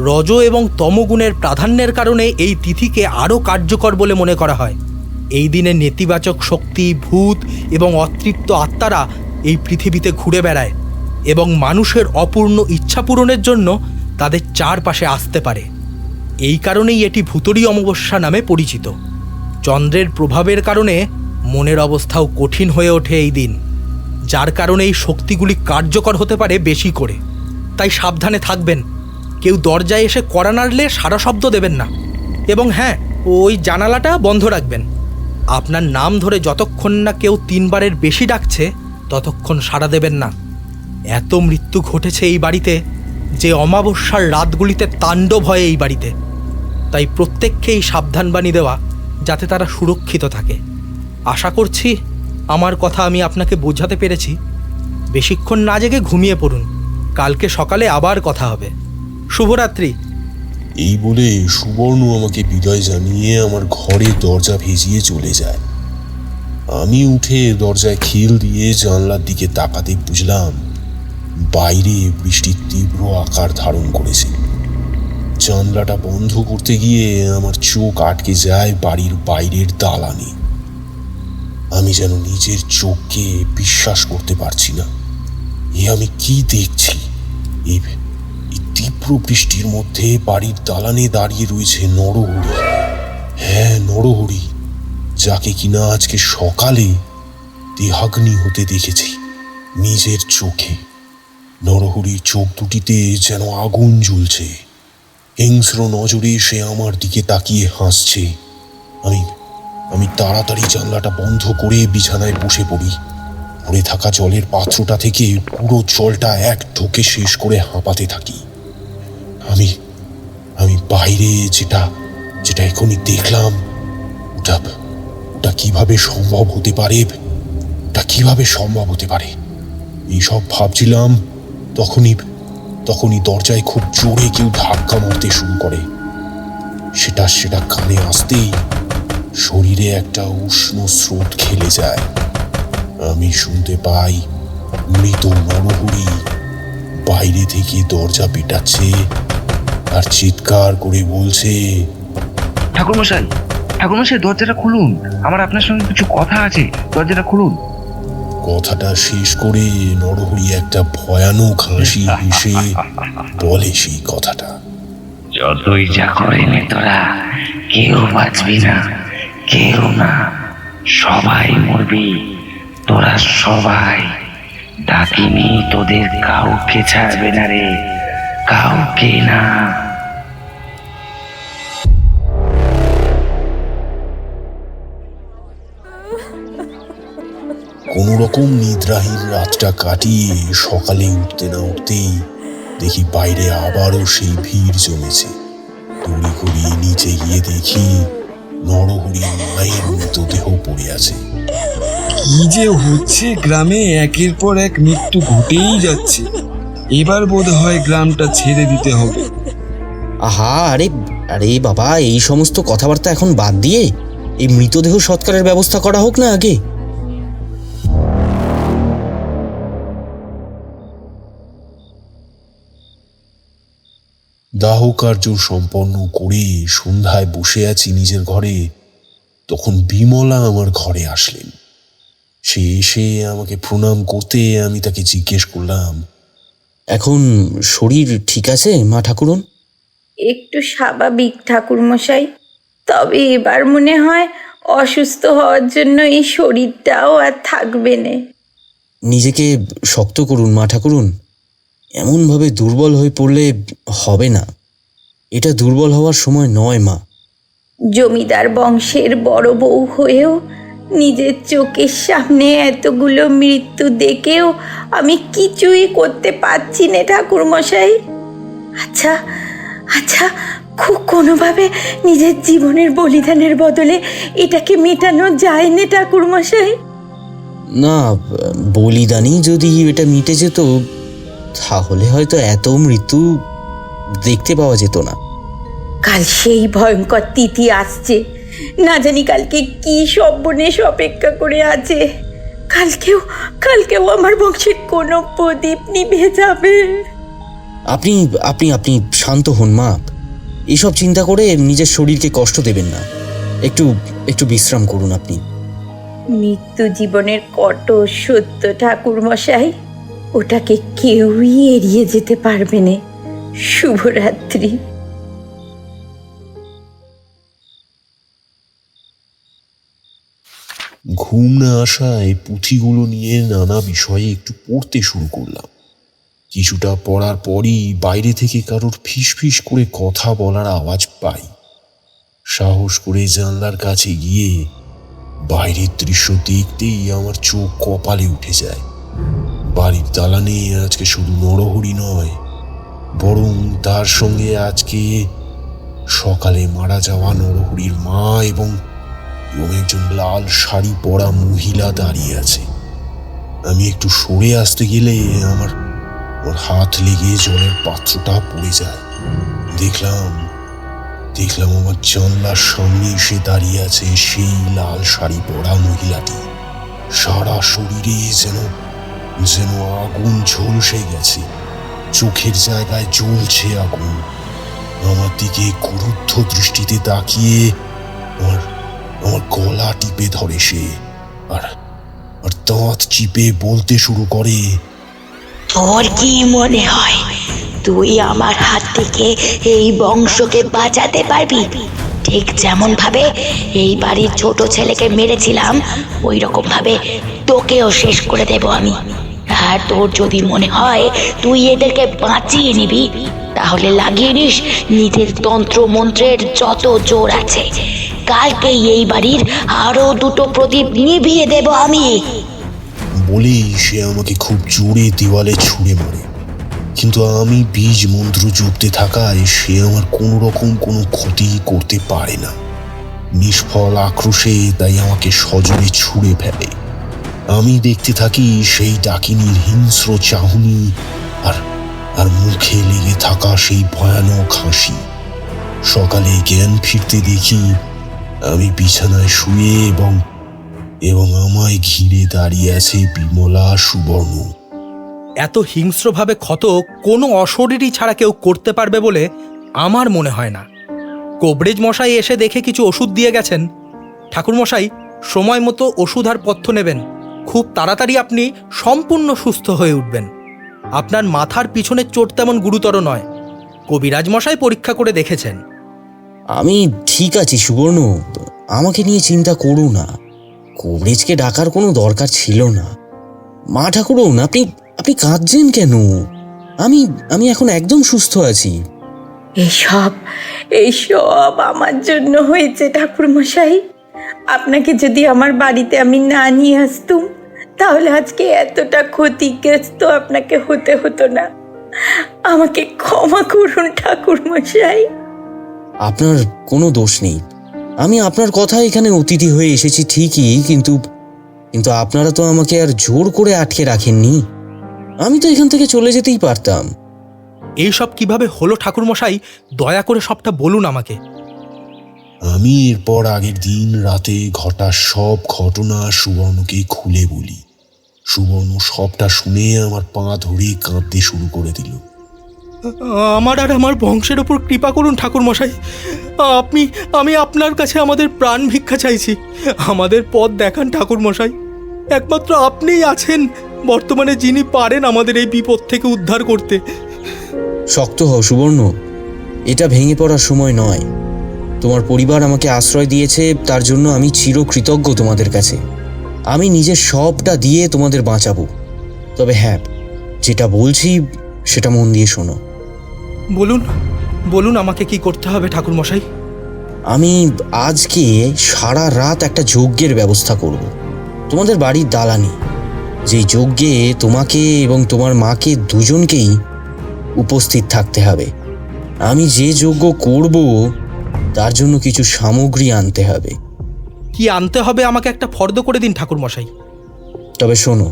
রজ এবং তমগুণের প্রাধান্যের কারণে এই তিথিকে আরও কার্যকর বলে মনে করা হয়। এই দিনে নেতিবাচক শক্তি, ভূত এবং অতৃপ্ত আত্মারা এই পৃথিবীতে ঘুরে বেড়ায় এবং মানুষের অপূর্ণ ইচ্ছা পূরণের জন্য তাদের চারপাশে আসতে পারে। এই কারণেই এটি ভূতড়ী অমাবস্যা নামে পরিচিত। চন্দ্রের প্রভাবের কারণে মনের অবস্থাও কঠিন হয়ে ওঠে এই দিন, যার কারণে এই শক্তিগুলি কার্যকর হতে পারে বেশি করে। তাই সাবধানে থাকবেন। কেউ দরজায় এসে কড়া নাড়লে সারা শব্দ দেবেন না, এবং হ্যাঁ, ওই জানালাটা বন্ধ রাখবেন। আপনার নাম ধরে যতক্ষণ না কেউ 3 বারের বেশি ডাকছে ততক্ষণ সাড়া দেবেন না। এত মৃত্যু ঘটেছে এই বাড়িতে যে অমাবস্যার রাতগুলিতে তাণ্ডব হয় এই বাড়িতে। তাই প্রত্যেককেই সাবধানবাণী দেওয়া, যাতে তারা সুরক্ষিত থাকে। আশা করছি আমার কথা আমি আপনাকে বোঝাতে পেরেছি। বেশিক্ষণ না জেগে ঘুমিয়ে পড়ুন, কালকে সকালে আবার কথা হবে। শুভরাত্রি। এই বলে সুবর্ণ আমাকে বিদায় জানিয়ে আমার ঘরে দরজা ভেজিয়ে চলে যায়। আমি উঠে দরজায় খিল দিয়ে জানলার দিকে তাকাতে বুঝলাম বাইরে বৃষ্টির তীব্র আকার ধারণ করেছে। জানলাটা বন্ধ করতে গিয়ে আমার চোখ আটকে যায় বাড়ির বাইরের দালানে। আমি যেন নিজের চোখকে বিশ্বাস করতে পারছি না। এ আমি কি দেখছি? এই তীব্র বৃষ্টির মধ্যে বাড়ির দালানে দাঁড়িয়ে রয়েছে নরহরি। হ্যাঁ, নরহরি, যাকে কিনা আজকে সকালে দেহাগ্নি হতে দেখেছি নিজের চোখে। নরহরির চোখ দুটিতে যেন আগুন জ্বলছে। হিংস্র নজরে সে আমার দিকে তাকিয়ে হাসছে। আমি তাড়াতাড়ি জানলাটা বন্ধ করে বিছানায় বসে পড়ি। পড়ে থাকা জলের পাত্রটা থেকে পুরো জলটা এক ঢোকে শেষ করে হাঁপাতে থাকি। আমি বাইরে যেটা যেটা এখনই দেখলাম, ওটা ওটা কিভাবে সম্ভব হতে পারে, ওটা কিভাবে সম্ভব হতে পারে এইসব ভাবছিলাম। তখনই দরজায় খুব জোরে কেউ ধাক্কা মারতে শুরু করে। সেটা কানে আসতেই শরীরে একটা উষ্ণ স্রোত খেলে যায়। আমি শুনতে পাই মৃত নরহরি বাইরে থেকে দরজা পেটাচ্ছে আর চিৎকার করে বলছে, ঠাকুরমশাই, ঠাকুরমশাই, দরজাটা খুলুন, আমার আপনার সঙ্গে কিছু কথা আছে, দরজাটা খুলুন। কথাটা শেষ করে নরহরি একটা ভয়ানক হাসি হেসে বলে সেই কথাটা। যতই যা করে নে তোরা, কেউ বাঁচবি না, কেউ না, সবাই মরবি, তোরা সবাই। ডাকিনি তোদের কাউকে ছাড়বে না রে, কাউকে না। কোনো রকম নিদ্রাহীন রাতটা কাটিয়ে সকালে উঠতে না উঠতেই দেখি বাইরে আবারও সেই ভিড় জমেছে। দৌড়ি করিয়ে নিচে গিয়ে দেখি নরহরির মায়ের মৃতদেহ পড়ে আছে। কি যে হচ্ছে গ্রামে, একের পর এক মৃত্যু ঘটেই যাচ্ছে। এবার বোধ হয় গ্রামটা ছেড়ে দিতে হবে। আহা, আরে আরে বাবা, এই সমস্ত কথাবার্তা এখন বাদ দিয়ে এই মৃতদেহ সৎকারের ব্যবস্থা করা হোক না আগে। দাহ কার্য সম্পন্ন করে সন্ধ্যায় বসে আছি নিজের ঘরে, তখন বিমলা আমার ঘরে আসলেন। সে এসে আমাকে প্রণাম করতে আমি তাকে জিজ্ঞেস করলাম, এখন শরীর ঠিক আছে মা ঠাকুরন? একটু স্বাভাবিক ঠাকুরমশাই, তবে এবার মনে হয় অসুস্থ হওয়ার জন্য এই শরীরটাও আর থাকবে না। নিজেকে শক্ত করুন মা ঠাকুরন, এমনভাবে দুর্বল হয়ে পড়লে হবে না। এটা দুর্বল হওয়ার সময় নয় মা। জমিদার বংশের বড় বউ হয়েও নিজের চোখের সামনে এতগুলো মৃত্যু দেখেও আমি কিছুই করতে পারছি না ঠাকুরমশাই। আচ্ছা আচ্ছা, কোনোভাবে নিজের জীবনের বলিদানের বদলে এটাকে মেটানো যায় না ঠাকুরমশাই? না, বলিদানই যদি এটা মিটে যেত তাহলে হয়তো এত মৃত্যু দেখতে পাওয়া যেত না। কাল সেই ভয়ঙ্কর তিথি আসছে, না জানি কালকে কি সর্বনেশ অপেক্ষা করে আছে। কালকেও আমার বংশের কোনো প্রদীপ নিভে যাবে। আপনি আপনি আপনি শান্ত হন মা, এসব চিন্তা করে নিজের শরীরকে কষ্ট দেবেন না। একটু বিশ্রাম করুন আপনি। মৃত্যু জীবনের কত সত্য ঠাকুরমশাই, ওটাকে কেউই এড়িয়ে যেতে পারবে না। শুভরাত্রি। ঘুম না আসায় পুঁথিগুলো নিয়ে নানা বিষয়ে একটু পড়তে শুরু করলাম। কিছুটা পড়ার পরই বাইরে থেকে কারোর ফিসফিস করে কথা বলার আওয়াজ পাই। সাহস করে জানলার কাছে গিয়ে বাইরের দৃশ্য দেখতেই আমার চোখ কপালে উঠে যায়। বাড়ির দালানে আজকে শুধু নরহরি নয়, বরং তার সঙ্গে আজকে সকালে মারা যাওয়া নরহরির মা এবং একজন লাল শাড়ি পরা মহিলা দাঁড়িয়ে আছে। আমি একটু সরে আসতে গেলে আমার হাত লেগে জলের পাত্রটা পড়ে যায়। দেখলাম আমার জানলার সামনে এসে দাঁড়িয়ে আছে সেই লাল শাড়ি পরা মহিলাটি। সারা শরীরে যেন আগুন ঝলসে গেছে, চোখের জায়গায় জ্বলছে আগুন। আমার দিকে ক্রুদ্ধ দৃষ্টিতে তাকিয়ে আমার গলা টিপে ধরে সে, আর দাঁত চিপে বলতে শুরু করে, তোর কি মনে হয় তুই আমার হাত থেকে এই বংশকে বাঁচাতে পারবি? ঠিক যেমন ভাবে এই বাড়ির ছোট ছেলেকে মেরেছিলাম ওই রকম ভাবে তোকেও শেষ করে দেব আমি। আর তোর যদি মনে হয় তুই এদেরকে বাঁচিয়ে নিবি, তাহলে লাগিয়ে নিস নিজের তন্ত্র মন্ত্রের যত জোর আছে। কালকেই এই বাড়ির আরো 2টো প্রদীপ নিভিয়ে দেব আমি। বলেই সে আমাকে খুব জোরে দেওয়ালে ছুঁড়ে মারে। কিন্তু আমি বীজ মন্ত্র জপতে থাকায় সে আমার কোনো রকম কোনো ক্ষতি করতে পারে না। নিষ্ফল আক্রোশে তাই আমাকে সজোরে ছুঁড়ে ফেলে। আমি দেখতে থাকি সেই ডাকিনীর হিংস্র চাহনি আর মুখে লেগে থাকা সেই ভয়ানক হাসি। সকালে জ্ঞান ফিরতে দেখি আমি বিছানায় শুয়ে এবং আমায় ঘিরে দাঁড়িয়ে আছে বিমলা, সুবর্ণ। এত হিংস্রভাবে ক্ষত কোনো অশরীরী ছাড়া কেউ করতে পারবে বলে আমার মনে হয় না। কবরেজ মশাই এসে দেখে কিছু ওষুধ দিয়ে গেছেন। ঠাকুরমশাই, সময় মতো ওষুধ আর পথ্য নেবেন। খুব তাড়াতাড়ি আপনি সম্পূর্ণ সুস্থ হয়ে উঠবেন। আপনার মাথার পিছনের চোট তেমন গুরুতর নয়। কবিরাজ মশাই পরীক্ষা করে দেখেছেন। আমি ঠিক আছি সুবর্ণ, আমাকে নিয়ে চিন্তা করো না। কবরেজকে ডাকার কোনো দরকার ছিল না। মা ঠাকুরন, আপনি কাঁদছেন কেন? আমি এখন একদম সুস্থ আছি। এইসব আমার জন্য হয়েছে ঠাকুরমশাই। আপনাকে যদি আমার বাড়িতে আমি না নিয়ে আসতুম তাহলে আজকে এতটা ক্ষতিগ্রস্ত আপনাকে হতে হতো না। আমাকে ক্ষমা করুন ঠাকুরমশাই। আপনার কোনো দোষ নেই। আমি আপনার কথা এখানে অতিথি হয়ে এসেছি ঠিকই, কিন্তু আপনারা তো আমাকে আর জোর করে আটকে রাখেননি। আমি তো এখান থেকে চলে যেতেই পারতাম। এইসব কিভাবে হলো ঠাকুরমশাই, দয়া করে সবটা বলুন আমাকে। আমি এরপর আগের দিন রাতে ঘটা সব ঘটনা সুবর্ণকে খুলে বলি। সুবর্ণ সবটা শুনে আমার পা ধরে কাঁদতে শুরু করে দিল। আমার আর আমার বংশের ওপর কৃপা করুন ঠাকুরমশাই। আমি আপনার কাছে আমাদের প্রাণ ভিক্ষা চাইছি। আমাদের পথ দেখান ঠাকুরমশাই। একমাত্র আপনিই আছেন বর্তমানে যিনি পারেন আমাদের এই বিপদ থেকে উদ্ধার করতে। শক্ত হও সুবর্ণ, এটা ভেঙে পড়ার সময় নয়। তোমার পরিবার আমাকে আশ্রয় দিয়েছে, তার জন্য আমি চিরকৃতজ্ঞ তোমাদের কাছে। আমি নিজের সবটা দিয়ে তোমাদের বাঁচাবো। তবে হ্যাঁ, যেটা বলছি সেটা মন দিয়ে শোনো। বলুন আমাকে কি করতে হবে ঠাকুরমশাই। আমি আজকে সারা রাত একটা যজ্ঞের ব্যবস্থা করব তোমাদের বাড়ির দালানে। যেই যজ্ঞে তোমাকে এবং তোমার মাকে দুজনকেই উপস্থিত থাকতে হবে। আমি যে যজ্ঞ করব তার জন্য কিছু সামগ্রী আনতে হবে। কি আনতে হবে আমাকে একটা ফর্দ করে দিন ঠাকুরমশাই। তবে শোনো,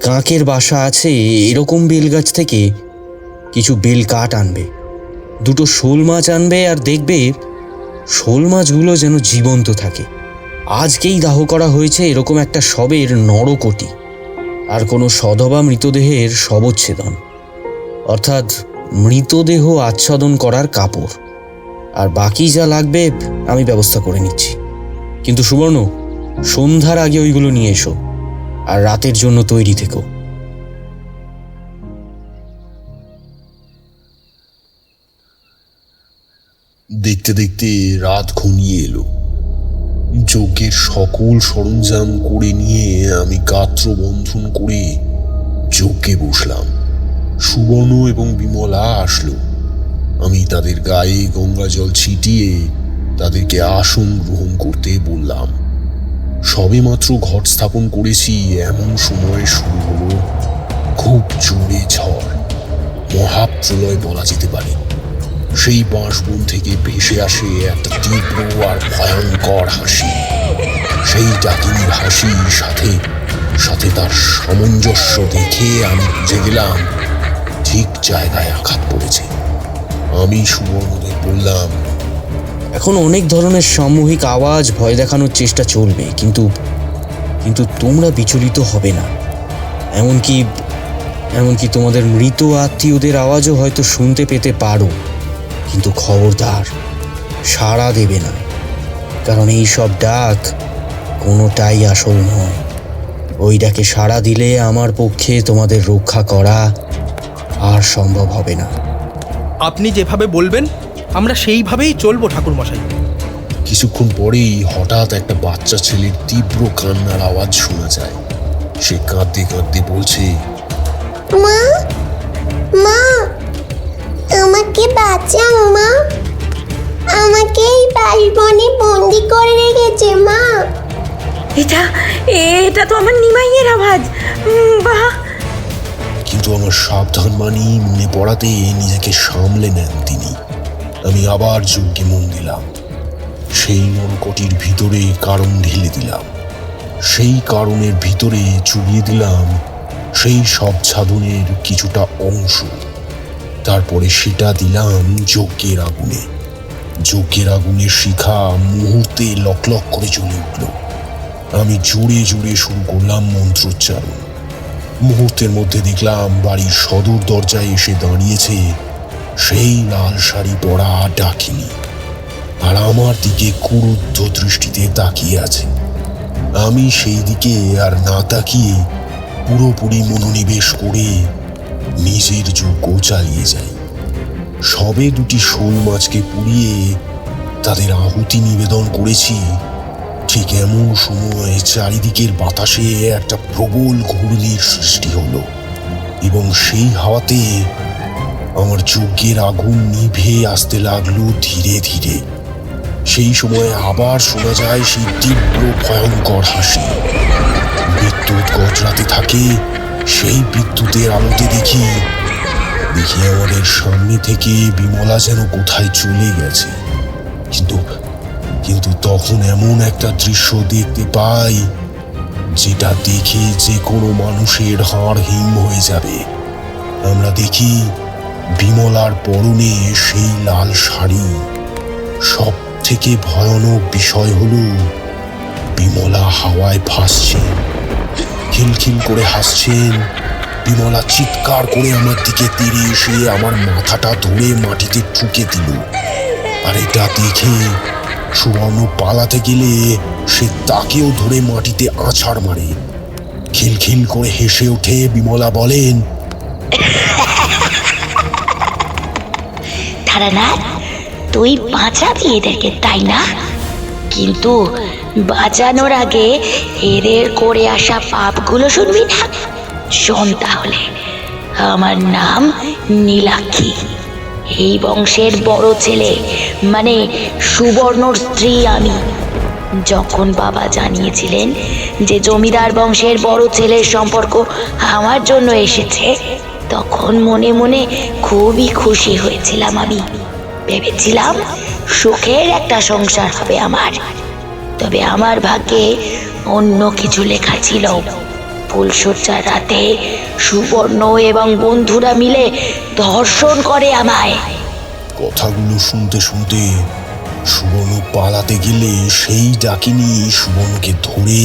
কাকের বাসা আছে এরকম বেলগাছ থেকে কিছু বেল কাঠ আনবে, দুটো শোল মাছ আনবে, আর দেখবে শোল মাছগুলো যেন জীবন্ত থাকে। আজকেই দাহ করা হয়েছে এরকম একটা শবের নরকটি, আর কোনো সধবা মৃতদেহের শবচ্ছেদন, অর্থাৎ মৃতদেহ আচ্ছাদন করার কাপড়। আর বাকি যা লাগবে আমি ব্যবস্থা করে নিচ্ছি। কিন্তু সুবর্ণ, সন্ধ্যার আগে ওইগুলো নিয়ে এসো, আর রাতের জন্য তৈরি থেকো। দেখতে দেখতে রাত ঘনিয়ে এলো। যজ্ঞের সকল সরঞ্জাম করে নিয়ে আমি গাত্র বন্ধন করে যজ্ঞে বসলাম। সুবর্ণ এবং বিমলা আসলো। আমি তাদের গায়ে গঙ্গা জল ছিটিয়ে তাদেরকে আসন গ্রহণ করতে বললাম। সবে মাত্র ঘট স্থাপন করেছি এমন সময় শুরু হলো খুব জোরে ঝড়, মহাপ্রলয় বলা যেতে পারে। সেই বাঁশবন থেকে ভেসে আসে একটা তীব্র আর ভয়ঙ্কর হাসি। সেই ডাকিনীর হাসির সাথে তার সামঞ্জস্য দেখে আমি বুঝে গেলাম ঠিক জায়গায় আঘাত পড়েছে। আমি সুবর্ণদের বললাম, এখন অনেক ধরনের সামূহিক আওয়াজ ভয় দেখানোর চেষ্টা চলবে, কিন্তু তোমরা বিচলিত হবে না। এমনকি তোমাদের মৃত আত্মীয়দের আওয়াজও হয়তো শুনতে পেতে পারো, কিন্তু খবরদার সাড়া দেবে না, কারণ এই সব ডাক কোনোটাই আসল নয়। ওই ডাকে সাড়া দিলে আমার পক্ষে তোমাদের রক্ষা করা আর সম্ভব হবে না। আপনি যেভাবে বলবেন আমরা সেইভাবেই চলবো ঠাকুরমশাই। কিছুক্ষণ পরেই হঠাৎ একটা বাচ্চা ছেলের তীব্র কান্নার আওয়াজ শোনা যায়। সে কাঁদতে কাঁদতে বলছে, মা মা আমাকে বাঁচাও মা, আমাকে এই বাড়িবনে বন্দি করে রেখেছে মা। এটা তো আমার নিমাইয়ের আওয়াজ। বাহ! কি কিন্তু আমার সাবধান বাণী মনে পড়াতে নিজেকে সামলে নেন তিনি। আমি আবার যজ্ঞে মন দিলাম। সেই নলকটির ভিতরে কারণ ঢেলে দিলাম, সেই কারণের ভিতরে চুবিয়ে দিলাম সেই সব সাধনের কিছুটা অংশ। তারপরে সেটা দিলাম যজ্ঞের আগুনে। যজ্ঞের আগুনের শিখা মুহূর্তে লকলক করে জ্বলে উঠল। আমি জোরে জোরে শুরু করলাম মন্ত্রোচ্চারণ। মুহূর্তের মধ্যে দেখলাম বাড়ির সদর দরজায় এসে দাঁড়িয়েছে সেই লাল শাড়ি পরা ডাকিনী, আর আমার দিকে ক্রুদ্ধ দৃষ্টিতে তাকিয়ে আছে। আমি সেই দিকে আর না তাকিয়ে পুরোপুরি মনোনিবেশ করে নিজের যজ্ঞ চালিয়ে যাই। সবে দুটি শোল মাছকে পুড়িয়ে তাদের আহুতি নিবেদন করেছি, ঠিক এমন সময় চারিদিকের বাতাসে একটা প্রবল ঘূর্ণির সৃষ্টি হলো, এবং সেই হাওয়াতে আমার যজ্ঞের আগুন নিভে আসতে লাগলো ধীরে ধীরে। সেই সময় আবার শোনা যায় সেই তীব্র ভয়ঙ্কর হাসি। বিদ্যুৎ গজরাতে থাকে। সেই বিদ্যুতের আলোতে দেখি আমাদের সামনে থেকে বিমলা যেন কোথায় চলে গেছে। কিন্তু তখন এমন একটা দৃশ্য দেখতে পাই যেটা দেখে যে কোনো মানুষের হাড় হিম হয়ে যাবে। আমরা দেখি বিমলার পরনে সেই লাল শাড়ি। সব থেকে ভয়ানক বিষয় হলো বিমলা হাওয়ায় ভাসছেন, খিলখিল করে হাসছেন। বিমলা চিৎকার করে আমার দিকে তেড়ে এসে আমার মাথাটা ধরে মাটিতে ঠুকে দিল। আর এটা দেখে সুবর্ণ পালাতে গেলে সে তাকেও ধরে মাটিতে আছাড় মারে। খিলখিল করে হেসে ওঠে বিমলা বলেন, তারানাথ, তুই বাঁচাবি এদেরকে, তাই না? কিন্তু বাঁচানোর আগে এদের করে আসা পাপগুলো শুনবি না? শোন তাহলে। আমার নাম নীলাক্ষী। এই বংশের বড় ছেলে, মানে সুবর্ণর স্ত্রী আমি। যখন বাবা জানিয়েছিলেন যে জমিদার বংশের বড় ছেলের সম্পর্ক আমার জন্য এসেছে, তখন মনে মনে খুবই খুশি হয়েছিলাম আমি। ভেবেছিলাম সুখের একটা সংসার হবে আমার। তবে আমার ভাগ্যে অন্য কিছু লেখা ছিল। ফুলশয্যার রাতে সুবর্ণ এবং বন্ধুরা মিলে ধর্ষণ করে আমায়। কথাগুলো শুনতে শুনতে সুবর্ণ পালাতে গেলে সেই ডাকিনী সুবর্ণকে ধরে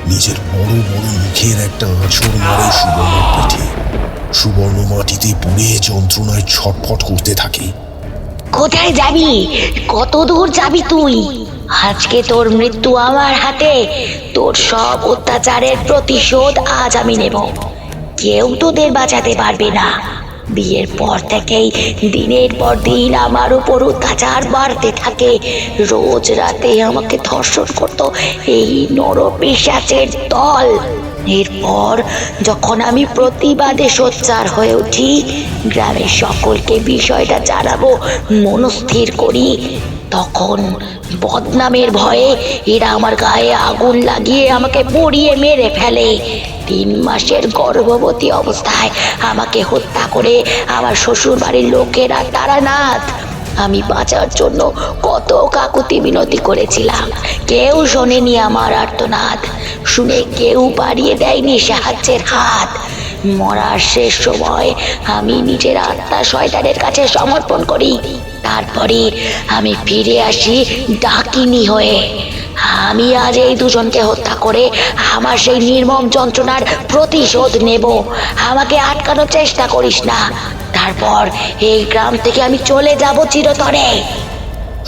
নিজের বড় বড় মুখের একটা আঁচড় মারে সুবর্ণের পিঠে। সুবর্ণ মাটিতে পড়ে যন্ত্রণায় ছটফট করতে থাকে। কোথায় যাবি? কত দূর যাবি তুই? আজকে তোর মৃত্যু আমার হাতে। তোর সব অত্যাচারের প্রতিশোধ আজ আমি নেব। কেউ তোদের বাঁচাতে পারবে না। বিয়ের পর থেকেই দিনের পর দিন আমার উপর অত্যাচার বাড়তে থাকে। রোজ রাতে আমাকে ধর্ষণ করতো এই নরপিশাচের দল। এরপর যখন আমি প্রতিবাদে সোচ্চার হয়ে উঠি, গ্রামের সকলকে বিষয়টা জানাবো মনস্থির করি, তখন বদনামের ভয়ে এরা আমার গায়ে আগুন লাগিয়ে আমাকে পুড়িয়ে মেরে ফেলে। 3 মাসের গর্ভবতী অবস্থায় আমাকে হত্যা করে আমার শ্বশুর বাড়ির লোকেরা তারানাথ। আমি বাঁচার জন্য কত কাকুতি মিনতি করেছিলাম, কেউ শোনেনি আমার আর্তনাদ। শুনে কেউ বাড়িয়ে দেয়নি সাহায্যের হাত। মরার শেষ সময় আমি নিজের আত্মা শয়তানের কাছে সমর্পণ করি। তারপরে আমি ফিরে আসি ডাকিনী হয়ে। আমি আজ এই দুজনকে হত্যা করে আমার সেই নির্মম যন্ত্রণার প্রতিশোধ নেব। আমাকে আটকানোর চেষ্টা করিস না। তারপর এই গ্রাম থেকে আমি চলে যাব চিরতরে।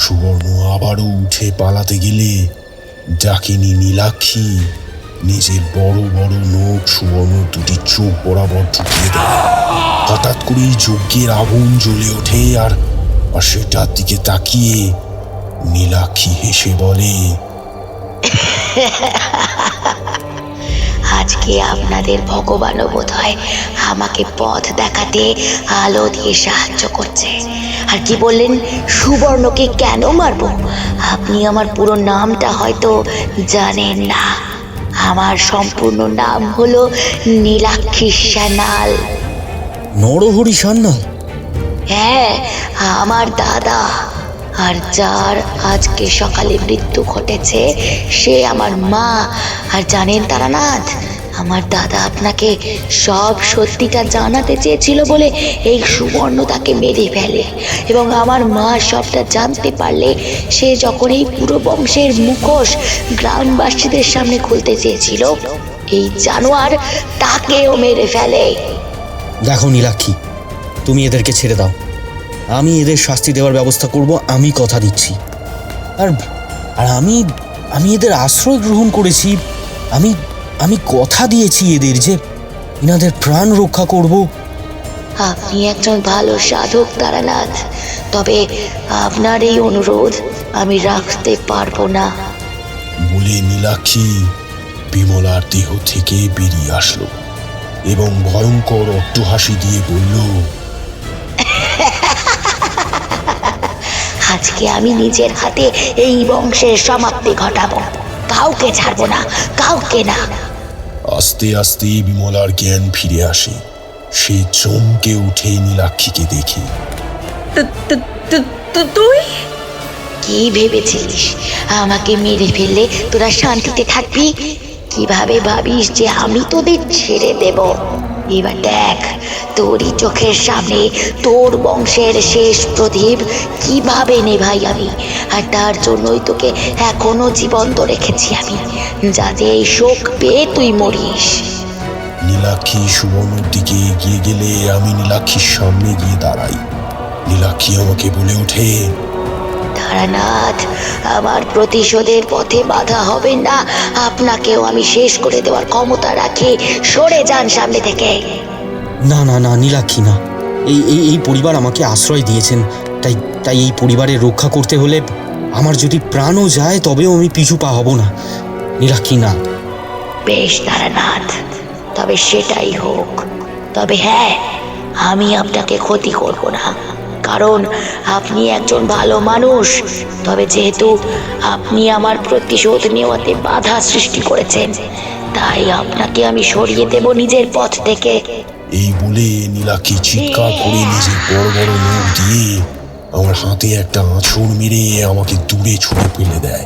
সুবর্ণ আবারও উঠে পালাতে গেলে ডাকিনী নীলাক্ষী নিজের বড় বড় নখ সুবর্ণ দুটি চোখ বরাবর ঢুকিয়ে দেয়। হঠাৎ করেই যজ্ঞের আগুন জ্বলে ওঠে, আর সেটার দিকে তাকিয়ে নীলাক্ষী হেসে বলে, আজকে আপনাদের ভগবানও বোধ হয় আমাকে পথ দেখাতে আলো দিয়ে সাহায্য করছে। আর কি বললেন, সুবর্ণকে কেন মারবো? আপনি আমার পুরো নামটা হয়তো জানেন না। আমার সম্পূর্ণ নাম হলো নীলাক্ষী সান্যাল। নরহরি সান্যাল? হ্যাঁ, আমার দাদা। আর যার আজকে সকালে মৃত্যু ঘটেছে সে আমার মা। আর জানেন তারানাথ, আমার দাদা আপনাকে সব সত্যিটা জানাতে চেয়েছিল বলে এই সুবর্ণ তাকে মেরে ফেলে। এবং আমার মা সবটা জানতে পারলে সে যখন এই পুরো বংশের মুখোশ গ্রামবাসীদের সামনে খুলতে চেয়েছিল, এই জানোয়ার তাকেও মেরে ফেলে। দেখো নীলাক্ষী, তুমি এদেরকে ছেড়ে দাও। আমি এদের শাস্তি দেওয়ার ব্যবস্থা করব, আমি কথা দিচ্ছি। আর আর আমি আমি এদের আশ্রয় গ্রহণ করেছি। আমি আমি কথা দিয়েছি এদের যে ইনাদের প্রাণ রক্ষা করব। আপনি একজন ভালো সাধক তারানাথ, তবে আপনার এই অনুরোধ আমি রাখতে পারবো না। বলে নীলাক্ষী বিমলার দেহ থেকে বেরিয়ে আসলো এবং ভয়ঙ্কর অট্টহাসি দিয়ে বলল, আজকে আমি নিজের হাতে এই বংশের সমাপ্তি ঘটাবো। কাউকে ছাড়বো না, কাউকে না। আস্তে আস্তে বিমলার জ্ঞান ফিরে আসে। সে চমকে উঠে নীলাক্ষীকে দেখে। তুই কি ভেবেছিলিস আমাকে মেরে ফেললে তোরা শান্তিতে থাকবি? কিভাবে ভাবিস যে আমি তোদের ছেড়ে দেব? এবার দেখ, তোরই চোখের সামনে তোর বংশের শেষ প্রদীপ কিভাবে নেভাই আমি। আর তার জন্যই তোকে এখনো জীবন্ত রেখেছি আমি, যাতে এই শোক পেয়ে তুই মরিস। নীলাক্ষী সুবর্ণর দিকে এগিয়ে গেলে আমি নীলাক্ষীর সামনে গিয়ে দাঁড়াই। নীলাক্ষী আমাকে বলে ওঠে, তারানাথ, আমার প্রতিশোধের পথে বাধা হবেন না। আপনাকেও আমি শেষ করে দেওয়ার ক্ষমতা রাখি। সরে যান সামনে থেকে। না না না নীলাক্ষী, না। এই এই এই পরিবার আমাকে আশ্রয় দিয়েছেন, তাই তাই এই পরিবারের রক্ষা করতে হলে আমার যদি প্রাণও যায় তবেও আমি পিছু পা হব না। নীলাক্ষী, না। বেশ তারানাথ, তবে সেটাই হোক। তবে হ্যাঁ, আমি আপনাকে ক্ষতি করব না, কারণ আপনি একজন ভালো মানুষ। তবে যেহেতু আপনি আমার প্রতিশোধ নেওয়াতে বাধা সৃষ্টি করেছেন, তাই আপনাকে আমি সরিয়ে দেব নিজের পথ থেকে। এই বলে নীলাক্ষী চিৎকার করে নিজের বড় বড় নখ দিয়ে আমার হাতে একটা আঁচড় মেরে আমাকে দূরে ছুঁড়ে ফেলে দেয়।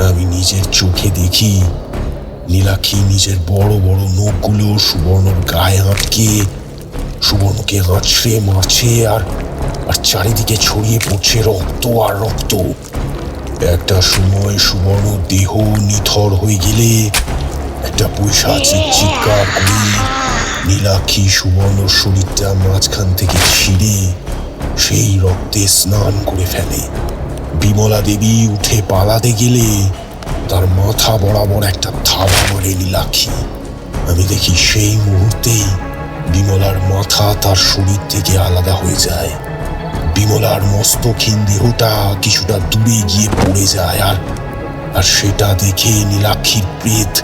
আমি নিজের চোখে দেখি নীলাক্ষী নিজের বড় বড় নখগুলো সুবর্ণর গায়ে আটকে সুবর্ণকে আঁচড়ে মারছে। আর চারিদিকে ছড়িয়ে পড়ছে রক্ত আর রক্ত। একটা সময় সুবর্ণ দেহ নিথর হয়ে গেলে একটা পৈশাচিক চিৎকার করে নীলাক্ষী সুবর্ণর শরীরটা মাঝখান থেকে ছিঁড়ে সেই রক্তে স্নান করে ফেলে। বিমলা দেবী উঠে পালাতে গেলে তার মাথা বরাবর একটা থাবা মারে নীলাক্ষী। আমি দেখি সেই মুহূর্তেই বিমলার মাথা তার শরীর থেকে আলাদা হয়ে যায়। বিমলার মস্তকহীন দেহটা কিছুটা দূরে গিয়ে পড়ে যায়। আর সেটা দেখে নীলাক্ষীর প্রেত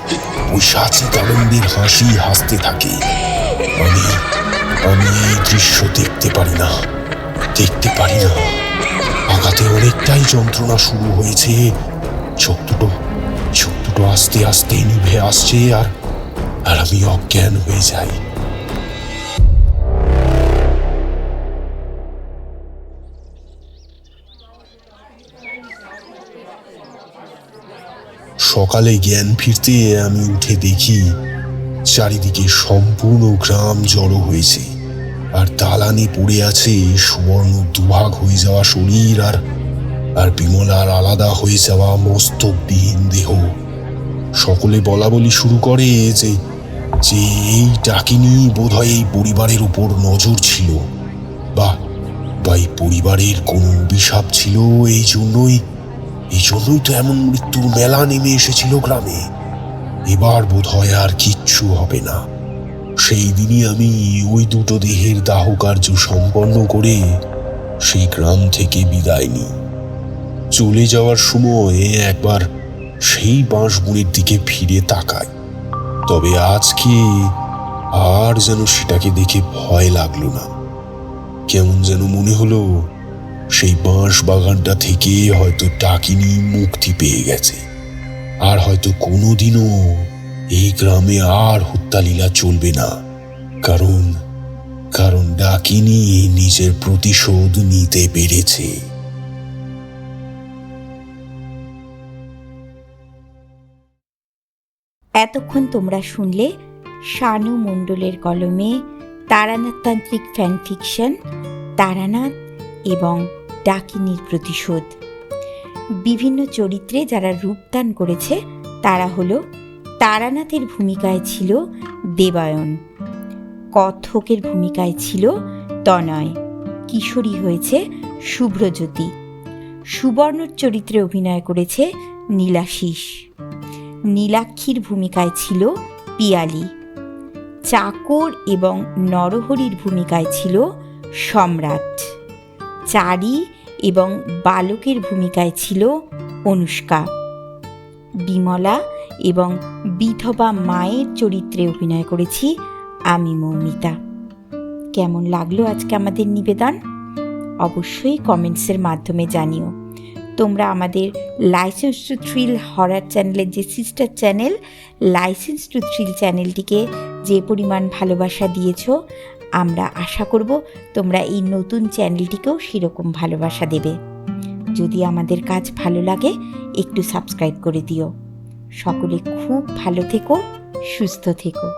পৈশাচিক আনন্দের হাসি হাসতে থাকে। আমি এই দৃশ্য দেখতে পারি না। আঘাতে অনেকটাই যন্ত্রণা শুরু হয়েছে। চোখ দুটো আস্তে আস্তে নিভে আসছে আর আমি অজ্ঞান হয়ে যাই। সকালে জ্ঞান ফিরতে আমি উঠে দেখি চারিদিকে সম্পূর্ণ গ্রাম জড়ো হয়েছে। আর দালানে পড়ে আছে সুবর্ণ দুভাগ হয়ে যাওয়া শরীর আর বিমলার আলাদা হয়ে যাওয়া মস্তকবিহীন দেহ। সকলে বলা বলি শুরু করে যে এই ডাকিনী বোধহয় এই পরিবারের উপর নজর ছিল, বা এই পরিবারের কোনো অভিশাপ ছিল। এই জন্যই তো এমন মৃত্যুর মেলা নেমে এসেছিল গ্রামে। এবার বোধহয় আর কিচ্ছু হবে না। সেই দিনই আমি ওই দুটো দেহের দাহ কার্য সম্পন্ন করে সেই গ্রাম থেকে বিদায় নিই। চলে যাওয়ার সময় একবার সেই বাঁশবনের দিকে ফিরে তাকাই, তবে আজকে আর যেন সেটাকে দেখে ভয় লাগলো না। কেমন যেন মনে হলো সেই বাঁশ বাগানটা থেকে হয়তো ডাকিনী মুক্তি পেয়ে গেছে। আর হয়তো কোনোদিনও এই গ্রামে আর হত্যালীলা চলবে না, কারণ কারণ ডাকিনী নিজের প্রতিশোধ নিতে পেরেছে। এতক্ষণ তোমরা শুনলে শানু মণ্ডলের কলমে তারানাথতান্ত্রিক ফ্যান ফিকশন তারানাথ এবং ডাকিনীর প্রতিশোধ। বিভিন্ন চরিত্রে যারা রূপদান করেছে তারা হলো, তারানাথের ভূমিকায় ছিল দেবায়ন, কথকের ভূমিকায় ছিল তনয়, কিশোরী হয়েছে শুভ্রজ্যোতি, সুবর্ণর চরিত্রে অভিনয় করেছে নীলাশিস, নীলাক্ষীর ভূমিকায় ছিল পিয়ালি, চাকর এবং নরহরির ভূমিকায় ছিল সম্রাট, চারি এবং বালকের ভূমিকায় ছিল অনুষ্কা, বিমলা এবং বিধবা মায়ের চরিত্রে অভিনয় করেছি আমি মৌমিতা। কেমন লাগলো আজকে আমাদের নিবেদন? অবশ্যই কমেন্টসের মাধ্যমে জানিও। তোমরা আমাদের লাইসেন্স টু থ্রিল হরার চ্যানেলের যে sister channel licence to thrill চ্যানেলটিকে যে পরিমাণ ভালোবাসা দিয়েছো, আমরা আশা করব তোমরা এই নতুন চ্যানেলটিকেও সেরকম ভালোবাসা দেবে। যদি আমাদের কাজ ভালো লাগে একটু সাবস্ক্রাইব করে দিও। সকলে খুব ভালো থেকো, সুস্থ থেকো।